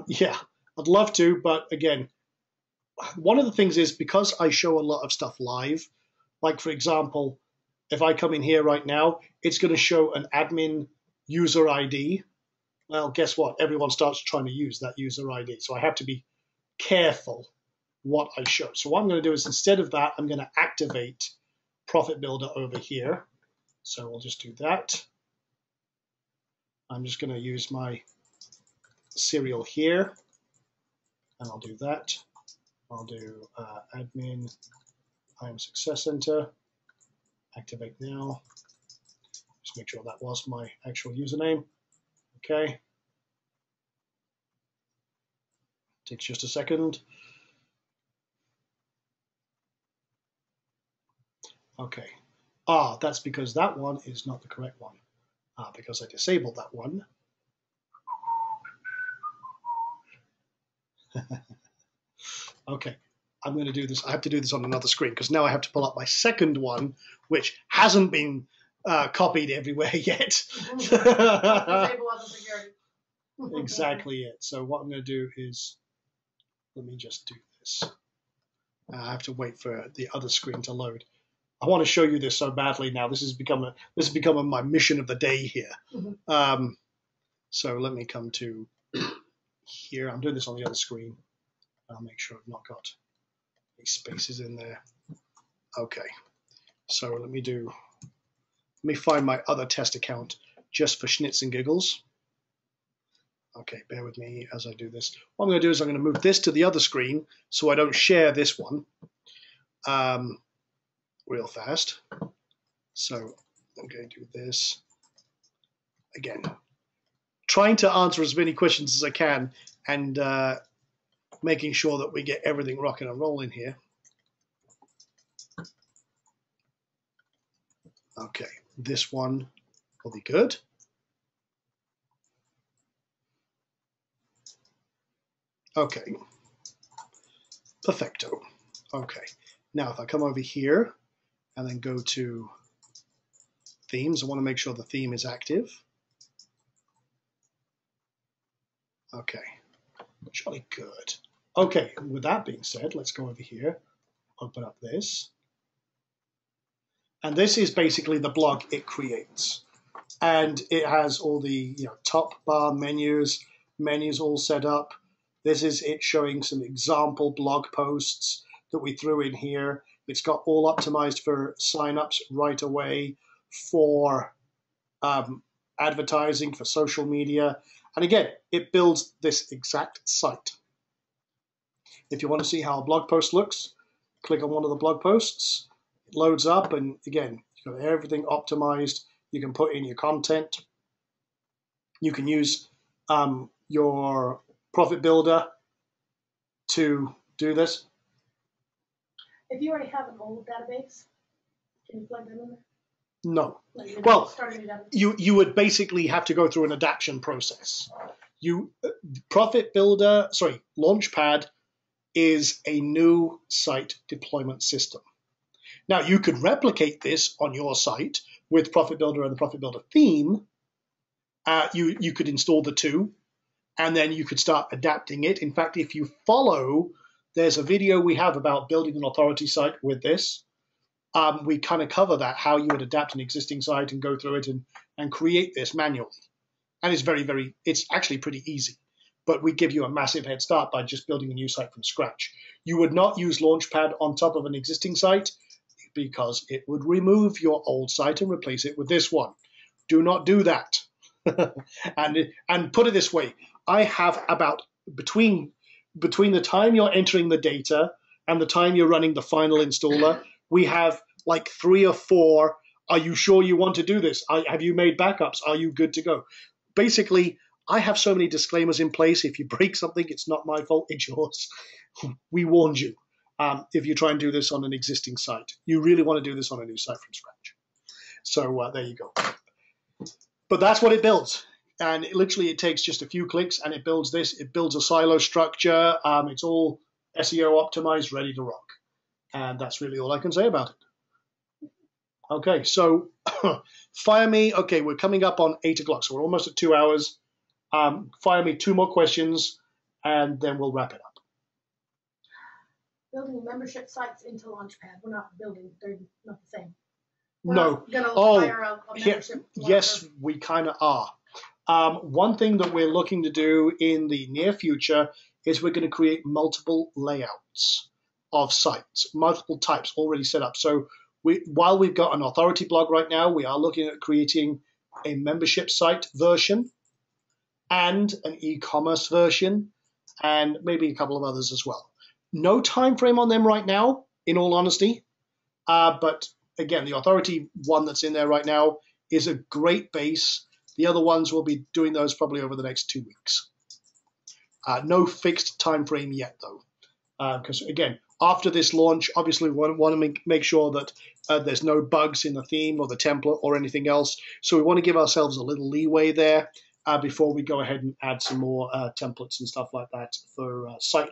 Yeah, I'd love to, but again, one of the things is because I show a lot of stuff live, like for example, if I come in here right now, it's going to show an admin user ID. Well, guess what? Everyone starts trying to use that user ID. So I have to be careful what I show. So what I'm going to do is instead of that, I'm going to activate Profit Builder over here. So we'll just do that. I'm just going to use my serial here, and I'll do that. I'll do admin IAM Success Center, activate now. Just make sure that was my actual username. Okay. Takes just a second. Okay. That's because that one is not the correct one. Because I disabled that one. Okay, I'm going to do this. I have to do this on another screen because now I have to pull up my second one, which hasn't been copied everywhere yet. Exactly it. So what I'm going to do is, let me just do this. I have to wait for the other screen to load. I want to show you this so badly now. This has become my mission of the day here. Mm-hmm. So let me come to here. I'm doing this on the other screen. I'll make sure I've not got any spaces in there. Okay. So let me find my other test account just for schnitz and giggles. Okay, bear with me as I do this. What I'm going to do is I'm going to move this to the other screen so I don't share this one real fast. So I'm going to do this again. Trying to answer as many questions as I can and making sure that we get everything rocking and rolling here. Okay, this one will be good. Okay, perfecto. Okay, now if I come over here and then go to themes, I want to make sure the theme is active. Okay, jolly good. Okay, with that being said, let's go over here, open up this. And this is basically the blog it creates. And it has all the top bar menus all set up. This is it showing some example blog posts that we threw in here. It's got all optimized for signups right away, for advertising, for social media. And again, it builds this exact site. If you want to see how a blog post looks, click on one of the blog posts. It loads up, and again, you've got everything optimized. You can put in your content. You can use your Profit Builder to do this. If you already have an old database, can you plug that in there? No. Well, you would basically have to go through an adaptation process. Launchpad is a new site deployment system. Now, you could replicate this on your site with Profit Builder and the Profit Builder theme. You could install the two, and then you could start adapting it. In fact, if you follow, there's a video we have about building an authority site with this. We kind of cover that, how you would adapt an existing site and go through it and create this manually. And it's it's actually pretty easy. But we give you a massive head start by just building a new site from scratch. You would not use Launchpad on top of an existing site because it would remove your old site and replace it with this one. Do not do that. and put it this way, I have about between the time you're entering the data and the time you're running the final installer, we have like 3 or 4. Are you sure you want to do this? Have you made backups? Are you good to go? Basically, I have so many disclaimers in place. If you break something, it's not my fault, it's yours. We warned you. If you try and do this on an existing site, you really want to do this on a new site from scratch. So there you go. But that's what it builds. And it takes just a few clicks and it builds this. It builds a silo structure. It's all SEO optimized, ready to rock. And that's really all I can say about it. Okay, so fire me. Okay, we're coming up on 8 o'clock, so we're almost at 2 hours. Fire me 2 more questions, and then we'll wrap it up. Building membership sites into Launchpad. We're not building, they're not the same. No. Yes, we kind of are. One thing that we're looking to do in the near future is we're going to create multiple layouts of sites, multiple types already set up. So while we've got an authority blog right now, we are looking at creating a membership site version and an e-commerce version and maybe a couple of others as well. No time frame on them right now, in all honesty, but again, the authority one that's in there right now is a great base. The other ones will be doing those probably over the next 2 weeks. No fixed time frame yet, though, because again, after this launch, obviously we want to make sure that There's no bugs in the theme or the template or anything else. So we want to give ourselves a little leeway there before we go ahead and add some more templates and stuff like that for site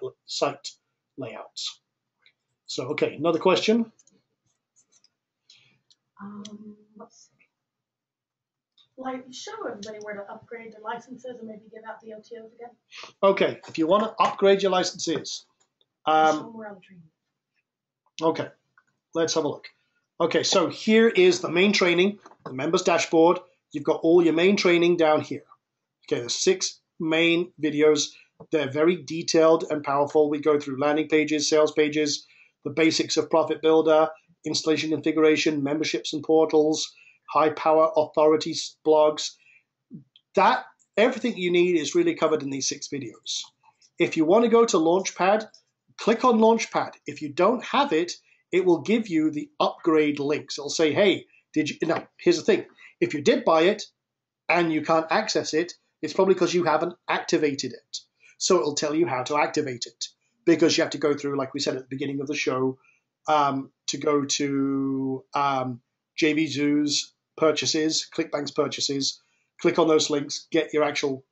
layouts. So, okay, another question. Let's see. Like, show everybody where to upgrade their licenses and maybe give out the OTOs again. Okay, if you want to upgrade your licenses. Okay, let's have a look. Okay, so here is the main training, the members dashboard. You've got all your main training down here. Okay, there's 6 main videos. They're very detailed and powerful. We go through landing pages, sales pages, the basics of Profit Builder, installation configuration, memberships and portals, high power authority blogs. That everything you need is really covered in these 6 videos. If you want to go to Launchpad, click on Launchpad. If you don't have it, it will give you the upgrade links. It'll say, hey, did you? Now, here's the thing. If you did buy it and you can't access it, it's probably because you haven't activated it. So it'll tell you how to activate it, because you have to go through, like we said at the beginning of the show, to go to JVZoo's purchases, ClickBank's purchases, click on those links, get your actual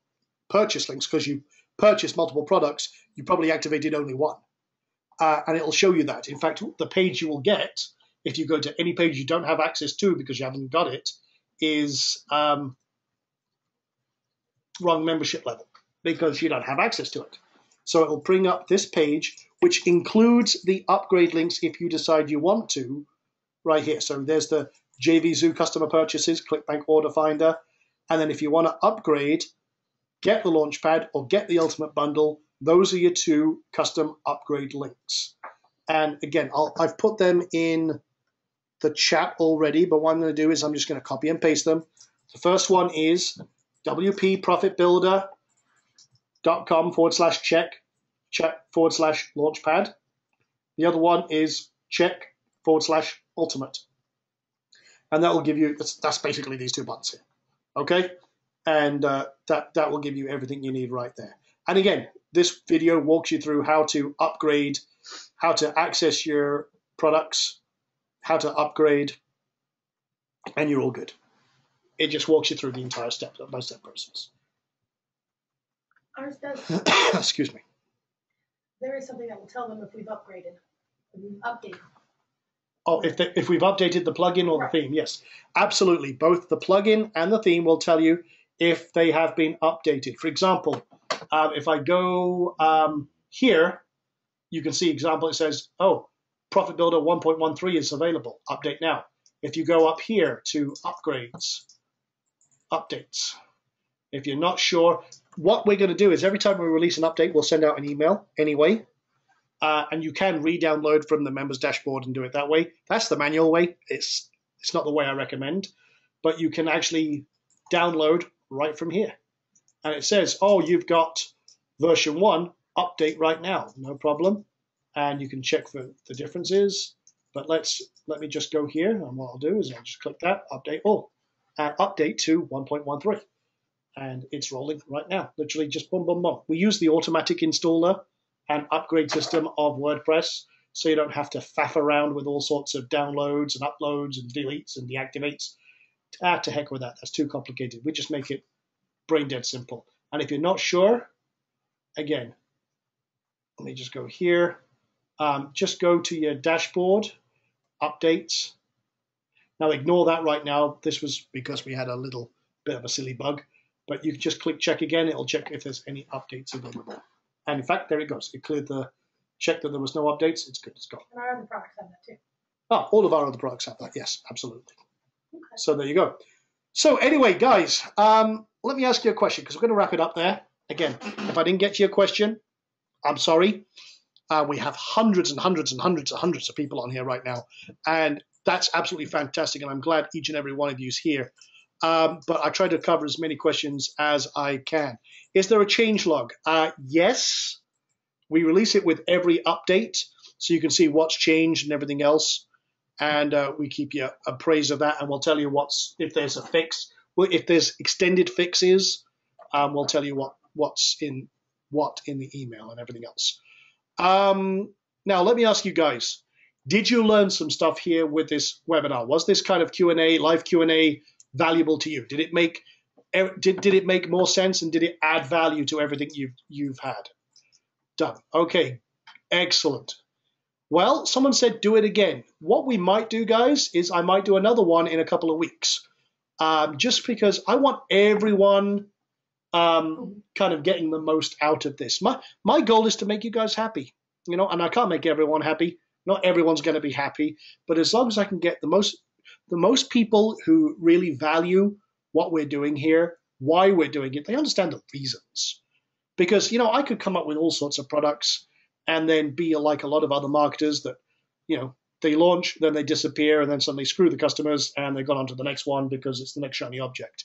purchase links, because you purchased multiple products, you probably activated only one. And it'll show you that. In fact, the page you will get, if you go to any page you don't have access to because you haven't got it, is wrong membership level, because you don't have access to it. So it will bring up this page, which includes the upgrade links if you decide you want to, right here. So there's the JVZoo customer purchases, ClickBank order finder. And then if you want to upgrade, get the Launchpad or get the Ultimate Bundle. Those are your 2 custom upgrade links. And again, I've put them in the chat already, but what I'm going to do is I'm just going to copy and paste them. The first one is wpprofitbuilder.com/check/Launchpad. The other one is check/Ultimate. And that will give you, that's basically these 2 buttons here. Okay? And that will give you everything you need right there. And again, this video walks you through how to upgrade, how to access your products, how to upgrade, and you're all good. It just walks you through the entire step-by-step process. Ours does. Excuse me. There is something that will tell them if we've upgraded, if we've updated. Oh, if we've updated the plugin or the theme, yes, absolutely. Both the plugin and the theme will tell you if they have been updated. For example, if I go here, you can see example. It says, oh, Profit Builder 1.13 is available. Update now. If you go up here to upgrades, updates. If you're not sure, what we're going to do is every time we release an update, we'll send out an email anyway. And you can re-download from the members dashboard and do it that way. That's the manual way. It's not the way I recommend, but you can actually download right from here. And it says, oh, you've got version 1, update right now, no problem. And you can check for the differences. But let me just go here, and what I'll do is I'll just click that, update all, and update to 1.13. And it's rolling right now, literally just boom, boom, boom. We use the automatic installer and upgrade system of WordPress, so you don't have to faff around with all sorts of downloads and uploads and deletes and deactivates. To heck with that. That's too complicated. We just make it brain dead simple. And if you're not sure, again, let me just go here. Just go to your dashboard, updates. Now ignore that right now. This was because we had a little bit of a silly bug. But you can just click check again. It'll check if there's any updates available. And in fact, there it goes. It cleared the check that there was no updates. It's good. It's gone. And our other products have that too. Oh, all of our other products have that. Yes, absolutely. Okay. So there you go. So anyway, guys, let me ask you a question because we're going to wrap it up there. Again, if I didn't get to your question, I'm sorry. We have hundreds and hundreds and hundreds and hundreds of people on here right now. And that's absolutely fantastic. And I'm glad each and every one of you is here. But I try to cover as many questions as I can. Is there a change log? Yes. We release it with every update, so you can see what's changed and everything else. And we keep you appraised of that, and we'll tell you if there's a fix. Well, if there's extended fixes, we'll tell you what's in the email and everything else. Now, let me ask you guys, Did you learn some stuff here with this webinar? Was this kind of Q&A, live Q&A, valuable to you? Did it make more sense, and did it add value to everything you've had? Done. Okay, excellent. Well, someone said do it again. What we might do, guys, is I might do another one in a couple of weeks, just because I want everyone kind of getting the most out of this. My goal is to make you guys happy, you know, and I can't make everyone happy. Not everyone's going to be happy, but as long as I can get the most people who really value what we're doing here, why we're doing it, they understand the reasons. Because, you know, I could come up with all sorts of products and then be like a lot of other marketers that, you know, they launch, then they disappear, and then suddenly screw the customers, and they've gone on to the next one because it's the next shiny object.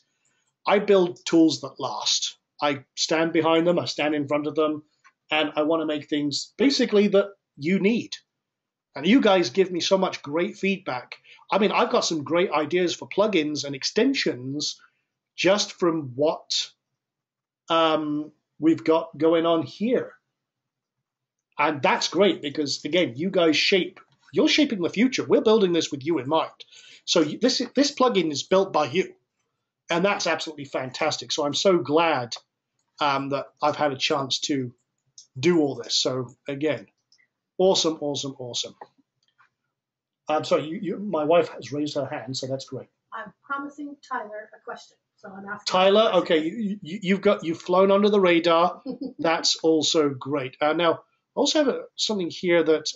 I build tools that last. I stand behind them, I stand in front of them, and I want to make things basically that you need. And you guys give me so much great feedback. I mean, I've got some great ideas for plugins and extensions just from what we've got going on here. And that's great because, again, you guys you're shaping the future. We're building this with you in mind. So this plugin is built by you. And that's absolutely fantastic. So I'm so glad that I've had a chance to do all this. So, again, awesome, awesome, awesome. I'm sorry, my wife has raised her hand, so that's great. I'm promising Tyler a question, so I'm asking. Tyler, okay, you've flown under the radar. That's also great. Now, I also have something here that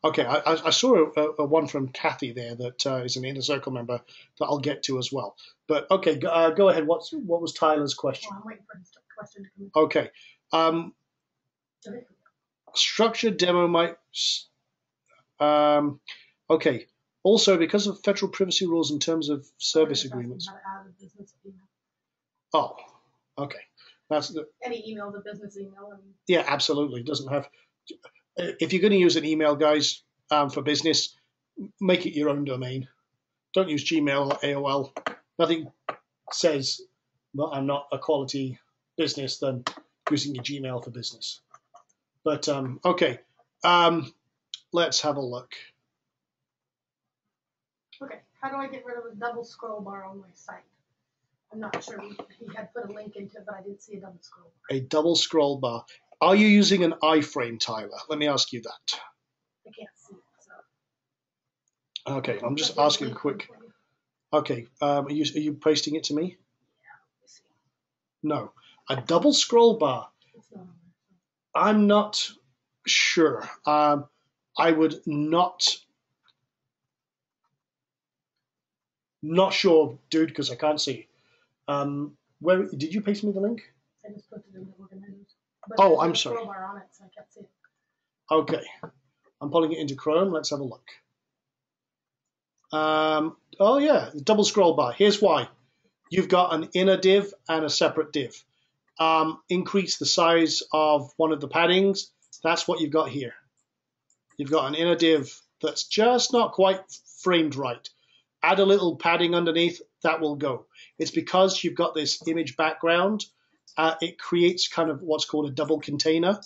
okay, I saw a one from Kathy there that is an Inner Circle member that I'll get to as well. But okay, go ahead. What was Tyler's question? Oh, I'm waiting for his question to come in. Okay. Structured demo might. Okay. Also, because of federal privacy rules in terms of service agreements. How to add a business email. Oh, okay. That's any email, the business email. Yeah, absolutely. It doesn't have. If you're going to use an email, guys, for business, make it your own domain. Don't use Gmail or AOL. Nothing says that I'm not a quality business than using your Gmail for business. But, okay, let's have a look. Okay, how do I get rid of a double scroll bar on my site? I'm not sure he had put a link into it, but I didn't see a double scroll bar. A double scroll bar. Are you using an iframe, Tyler? Let me ask you that. I can't see it, so. Okay, I'm just asking quick. Okay, are you pasting it to me? Yeah, let me see. No. A double scroll bar. It's not on there. I'm not sure. I would not sure, dude, because I can't see. Where did you paste me the link? I just put it in the organizers. Oh, I'm sorry. Scroll bar on it, so I can't see it. Okay, I'm pulling it into Chrome. Let's have a look. Oh yeah, the double scroll bar. Here's why. You've got an inner div and a separate div. Increase the size of one of the paddings. That's what you've got here. You've got an inner div that's just not quite framed right. Add a little padding underneath, that will go. It's because you've got this image background, it creates kind of what's called a double container.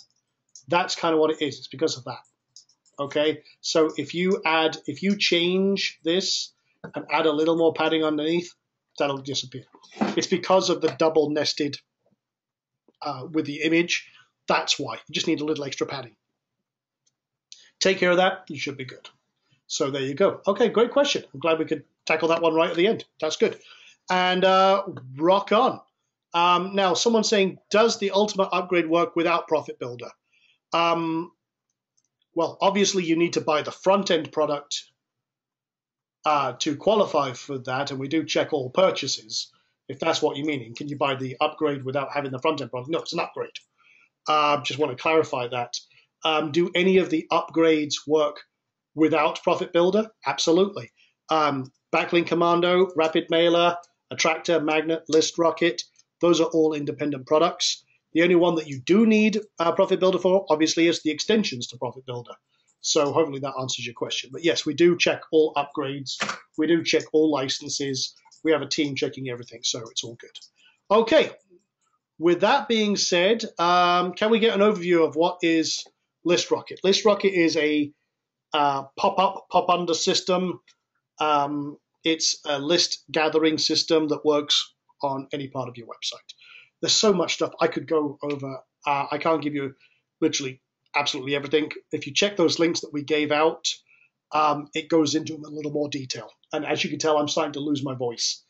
That's kind of what it is. It's because of that. Okay, so if you change this and add a little more padding underneath, that'll disappear. It's because of the double nested with the image. That's why. You just need a little extra padding. Take care of that, you should be good. So there you go. Okay, great question. I'm glad we could tackle that one right at the end. That's good. And rock on. Now, someone's saying, does the Ultimate Upgrade work without Profit Builder? Well, obviously you need to buy the front-end product to qualify for that, and we do check all purchases, if that's what you're meaning. Can you buy the upgrade without having the front-end product? No, it's an upgrade. Just want to clarify that. Do any of the upgrades work without Profit Builder? Absolutely. Backlink Commando, Rapid Mailer, Attractor, Magnet, List Rocket, those are all independent products. The only one that you do need Profit Builder for, obviously, is the extensions to Profit Builder. So hopefully that answers your question. But yes, we do check all upgrades. We do check all licenses. We have a team checking everything, so it's all good. Okay, with that being said, can we get an overview of what is ListRocket? ListRocket is a pop-up, pop-under system. It's a list gathering system that works on any part of your website. There's so much stuff I could go over. I can't give you literally absolutely everything. If you check those links that we gave out, it goes into a little more detail. And as you can tell, I'm starting to lose my voice.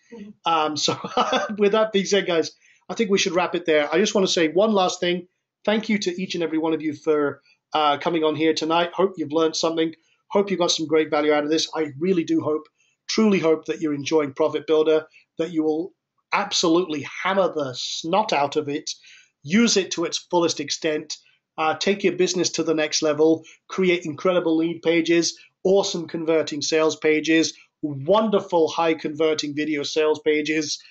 So with that being said, guys, I think we should wrap it there. I just want to say one last thing. Thank you to each and every one of you for coming on here tonight. Hope you've learned something. Hope you got some great value out of this. I really do hope, truly hope that you're enjoying Profit Builder, that you will absolutely hammer the snot out of it, use it to its fullest extent, take your business to the next level, create incredible lead pages, awesome converting sales pages, wonderful high converting video sales pages,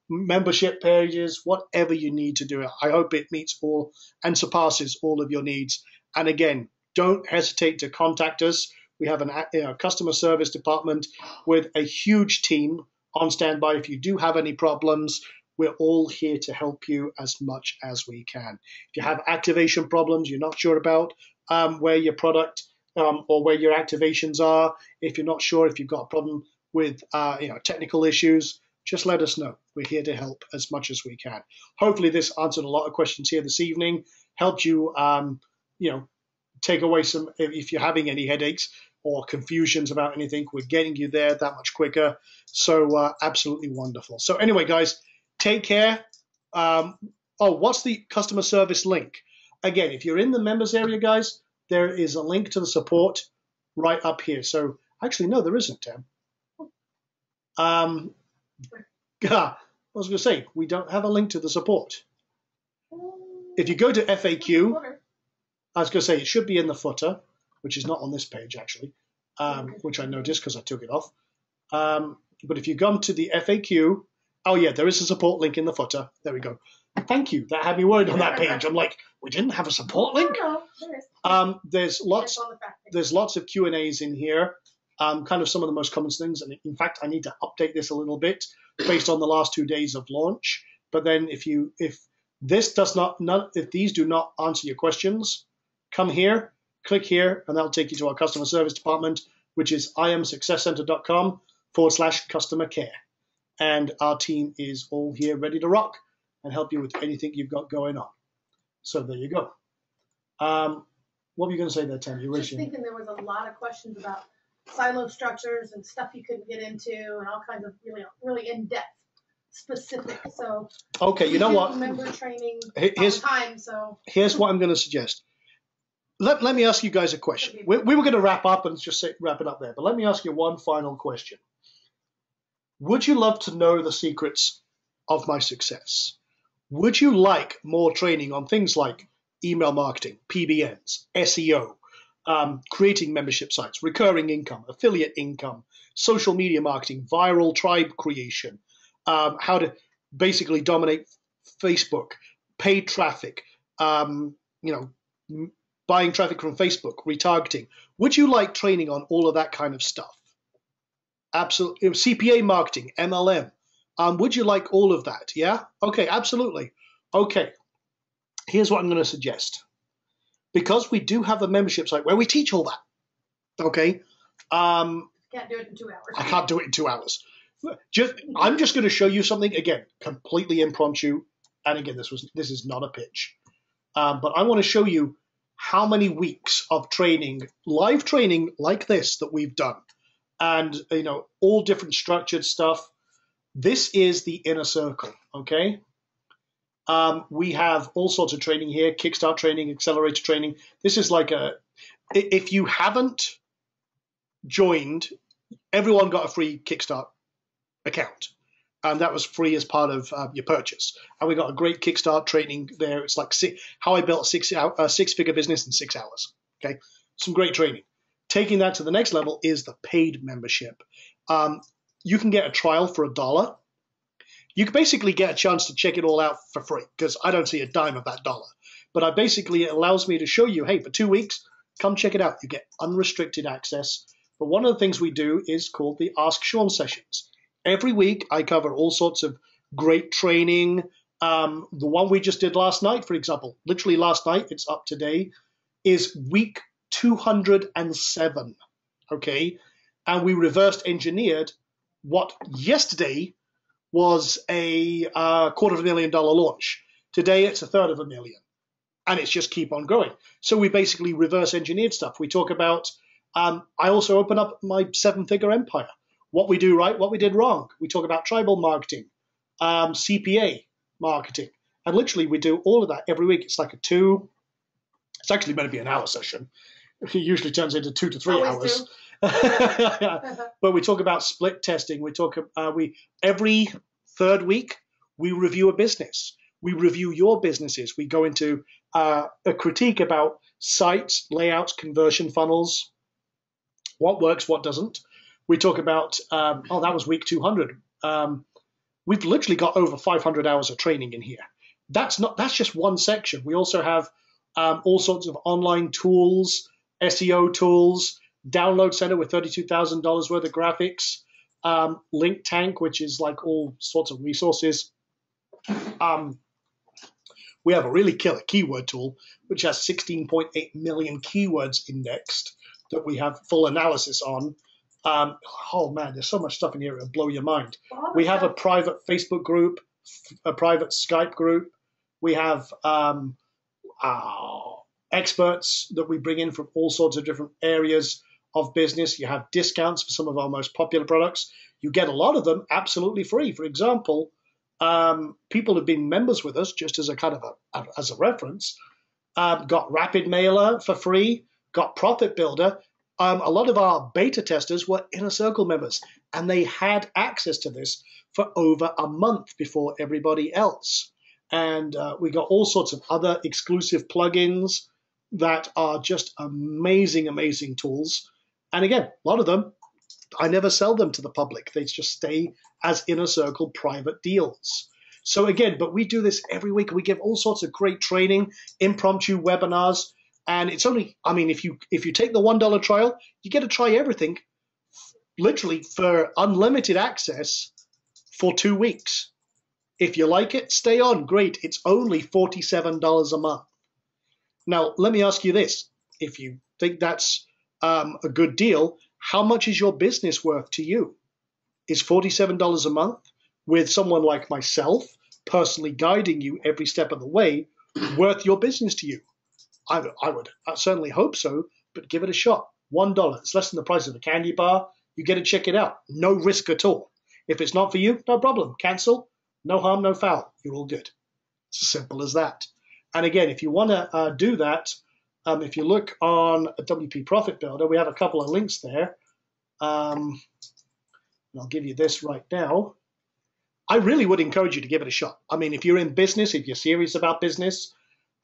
membership pages, whatever you need to do it. I hope it meets all and surpasses all of your needs. And again, don't hesitate to contact us. We have a customer service department with a huge team on standby. If you do have any problems, we're all here to help you as much as we can. If you have activation problems, you're not sure about where your product or where your activations are, if you're not sure, if you've got a problem with technical issues, just let us know. We're here to help as much as we can. Hopefully this answered a lot of questions here this evening, helped you, take away some, if you're having any headaches or confusions about anything, we're getting you there that much quicker. So absolutely wonderful. So anyway, guys, take care. What's the customer service link? Again, if you're in the members area, guys, there is a link to the support right up here. So actually, no, there isn't, Tam. I was going to say, we don't have a link to the support. If you go to FAQ, I was going to say it should be in the footer, which is not on this page, actually, which I noticed because I took it off. But if you come to the FAQ, oh, yeah, there is a support link in the footer. There we go. Thank you. That had me worried on that page. I'm like, we didn't have a support link? No, there is. There's lots of Q&As in here, kind of some of the most common things. And in fact, I need to update this a little bit based on the last 2 days of launch. But then if these do not answer your questions, come here, click here, and that'll take you to our customer service department, which is imsuccesscenter.com/customer care. And our team is all here ready to rock and help you with anything you've got going on. So there you go. What were you going to say there, Tam? Just thinking there was a lot of questions about silo structures and stuff you couldn't get into and all kinds of really in-depth specific. So okay, you know what? Member training all the time. So here's what I'm going to suggest. Let me ask you guys a question. We were going to wrap up and just wrap it up there, but let me ask you one final question. Would you love to know the secrets of my success? Would you like more training on things like email marketing, PBNs, SEO, creating membership sites, recurring income, affiliate income, social media marketing, viral tribe creation, how to basically dominate Facebook, paid traffic, buying traffic from Facebook, retargeting? Would you like training on all of that kind of stuff? Absolutely. CPA marketing, MLM. Would you like all of that? Yeah? Okay, absolutely. Okay. Here's what I'm going to suggest. Because we do have a membership site where we teach all that. Okay? can't do it in 2 hours. I can't do it in 2 hours. I'm just going to show you something, again, completely impromptu. And again, this is not a pitch. But I want to show you how many weeks of training, live training like this that we've done. And, all different structured stuff. This is the inner circle, okay? We have all sorts of training here, Kickstart training, accelerator training. This is like if you haven't joined, everyone got a free Kickstart account. And that was free as part of your purchase. And we got a great Kickstart training there. It's like how I built a six-figure business in 6 hours, okay? Some great training. Taking that to the next level is the paid membership. You can get a trial for $1. You can basically get a chance to check it all out for free because I don't see a dime of that dollar. But it allows me to show you, hey, for 2 weeks, come check it out. You get unrestricted access. But one of the things we do is called the Ask Sean sessions. Every week, I cover all sorts of great training, The one we just did last night, for example, literally last night, it's up today, is week 207. Okay, and we reversed engineered what yesterday was a $250,000 launch. Today it's $350,000, and it's just keep on going. So we basically reverse engineered stuff. We talk about. I also open up my 7-figure empire. What we do right, what we did wrong. We talk about tribal marketing, CPA marketing, and literally we do all of that every week. It's like it's actually meant to be an hour session. It usually turns into 2 to 3 Always hours. But we talk about split testing. We talk every third week we review a business. We review your businesses. We go into a critique about sites, layouts, conversion funnels, what works, what doesn't. We talk about that was week 200. We've literally got over 500 hours of training in here. That's just one section. We also have all sorts of online tools, SEO tools, download center with $32,000 worth of graphics, Link Tank, which is like all sorts of resources. We have a really killer keyword tool, which has 16.8 million keywords indexed that we have full analysis on. Oh man, there's so much stuff in here, it'll blow your mind. We have a private Facebook group, a private Skype group. We have experts that we bring in from all sorts of different areas of business. You have discounts for some of our most popular products. You get a lot of them absolutely free. For example, people who've been members with us, just as a kind of as a reference, got Rapid Mailer for free, got Profit Builder. A lot of our beta testers were Inner Circle members, and they had access to this for over a month before everybody else. And we got all sorts of other exclusive plugins that are just amazing, amazing tools. And again, a lot of them, I never sell them to the public. They just stay as Inner Circle private deals. So again, but we do this every week. We give all sorts of great training, impromptu webinars. And it's only, I mean, if you take the $1 trial, you get to try everything literally for unlimited access for 2 weeks. If you like it, stay on. Great. It's only $47 a month. Now, let me ask you this. If you think that's a good deal, how much is your business worth to you? Is $47 a month with someone like myself personally guiding you every step of the way worth your business to you? I would certainly hope so, but give it a shot. $1. It's less than the price of a candy bar. You get to check it out. No risk at all. If it's not for you, no problem. Cancel. No harm, no foul. You're all good. It's as simple as that. And again, if you want to do that, if you look on a WP Profit Builder, we have a couple of links there. I'll give you this right now. I really would encourage you to give it a shot. I mean, if you're in business, if you're serious about business,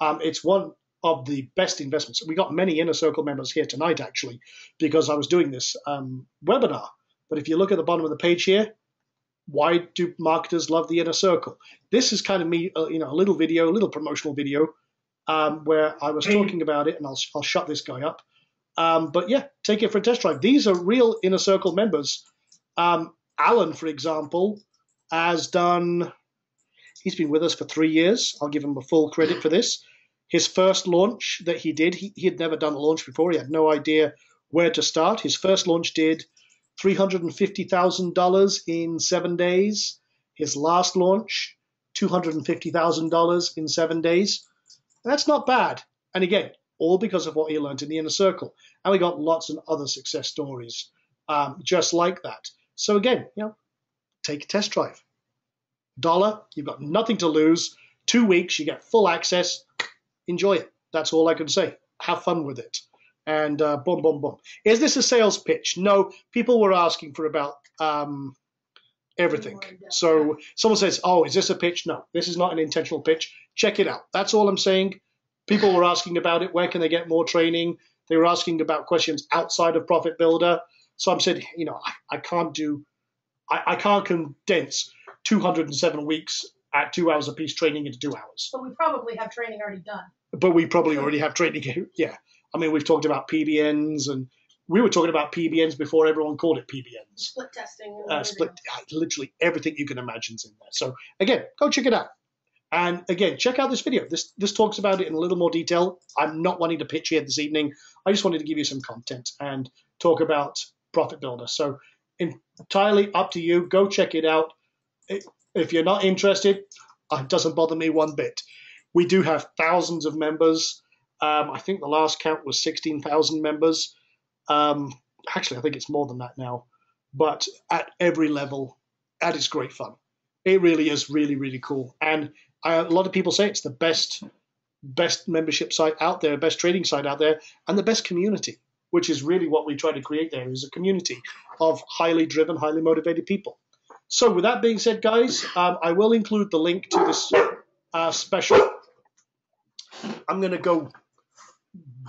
it's one of the best investments. We got many Inner Circle members here tonight, actually, because I was doing this webinar. But if you look at the bottom of the page here, why do marketers love the Inner Circle? This is kind of me, a little video, a little promotional video where I was talking about it, and I'll shut this guy up. But yeah, take it for a test drive. These are real Inner Circle members. Alan, for example, has done, he's been with us for 3 years. I'll give him a full credit for this. His first launch that he did, he had never done a launch before. He had no idea where to start. His first launch did $350,000 in 7 days. His last launch, $250,000 in 7 days. That's not bad. And again, all because of what he learned in the Inner Circle. And we got lots of other success stories just like that. So again, take a test drive. $1, you've got nothing to lose. 2 weeks, you get full access. Enjoy it. That's all I can say. Have fun with it. And boom, boom, boom. Is this a sales pitch? No. People were asking for about everything. So someone says, oh, is this a pitch? No, this is not an intentional pitch. Check it out. That's all I'm saying. People were asking about it. Where can they get more training? They were asking about questions outside of Profit Builder. So I said, I can't condense 207 weeks at 2 hours a piece training into 2 hours. But we probably have training already done. But we probably already have training. Yeah. I mean, we've talked about PBNs, and we were talking about PBNs before everyone called it PBNs. Split testing. Literally everything you can imagine's in there. So again, go check it out. And again, check out this video. This talks about it in a little more detail. I'm not wanting to pitch here this evening. I just wanted to give you some content and talk about Profit Builder. So entirely up to you. Go check it out. If you're not interested, it doesn't bother me one bit. We do have thousands of members. I think the last count was 16,000 members. Actually, I think it's more than that now. But at every level, that is great fun. It really is really, really cool. And a lot of people say it's the best membership site out there, best trading site out there, and the best community, which is really what we try to create there, is a community of highly driven, highly motivated people. So with that being said, guys, I will include the link to this special. I'm going to go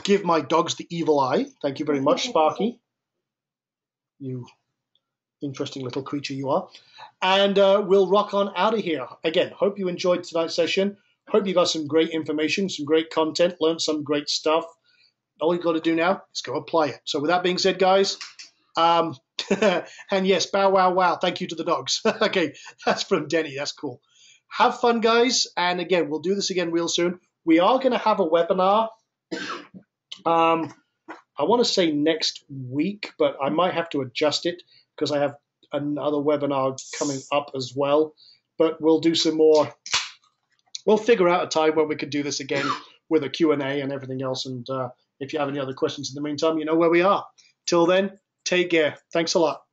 give my dogs the evil eye. Thank you very much, Sparky. You interesting little creature you are. And we'll rock on out of here. Again, hope you enjoyed tonight's session. Hope you got some great information, some great content, learned some great stuff. All you've got to do now is go apply it. So with that being said, guys, and yes, bow, wow, wow. Thank you to the dogs. Okay, that's from Denny. That's cool. Have fun, guys. And again, we'll do this again real soon. We are going to have a webinar. I want to say next week, but I might have to adjust it because I have another webinar coming up as well. But we'll do some more. We'll figure out a time when we could do this again with a Q&A and everything else. And if you have any other questions in the meantime, you know where we are. Till then, take care. Thanks a lot.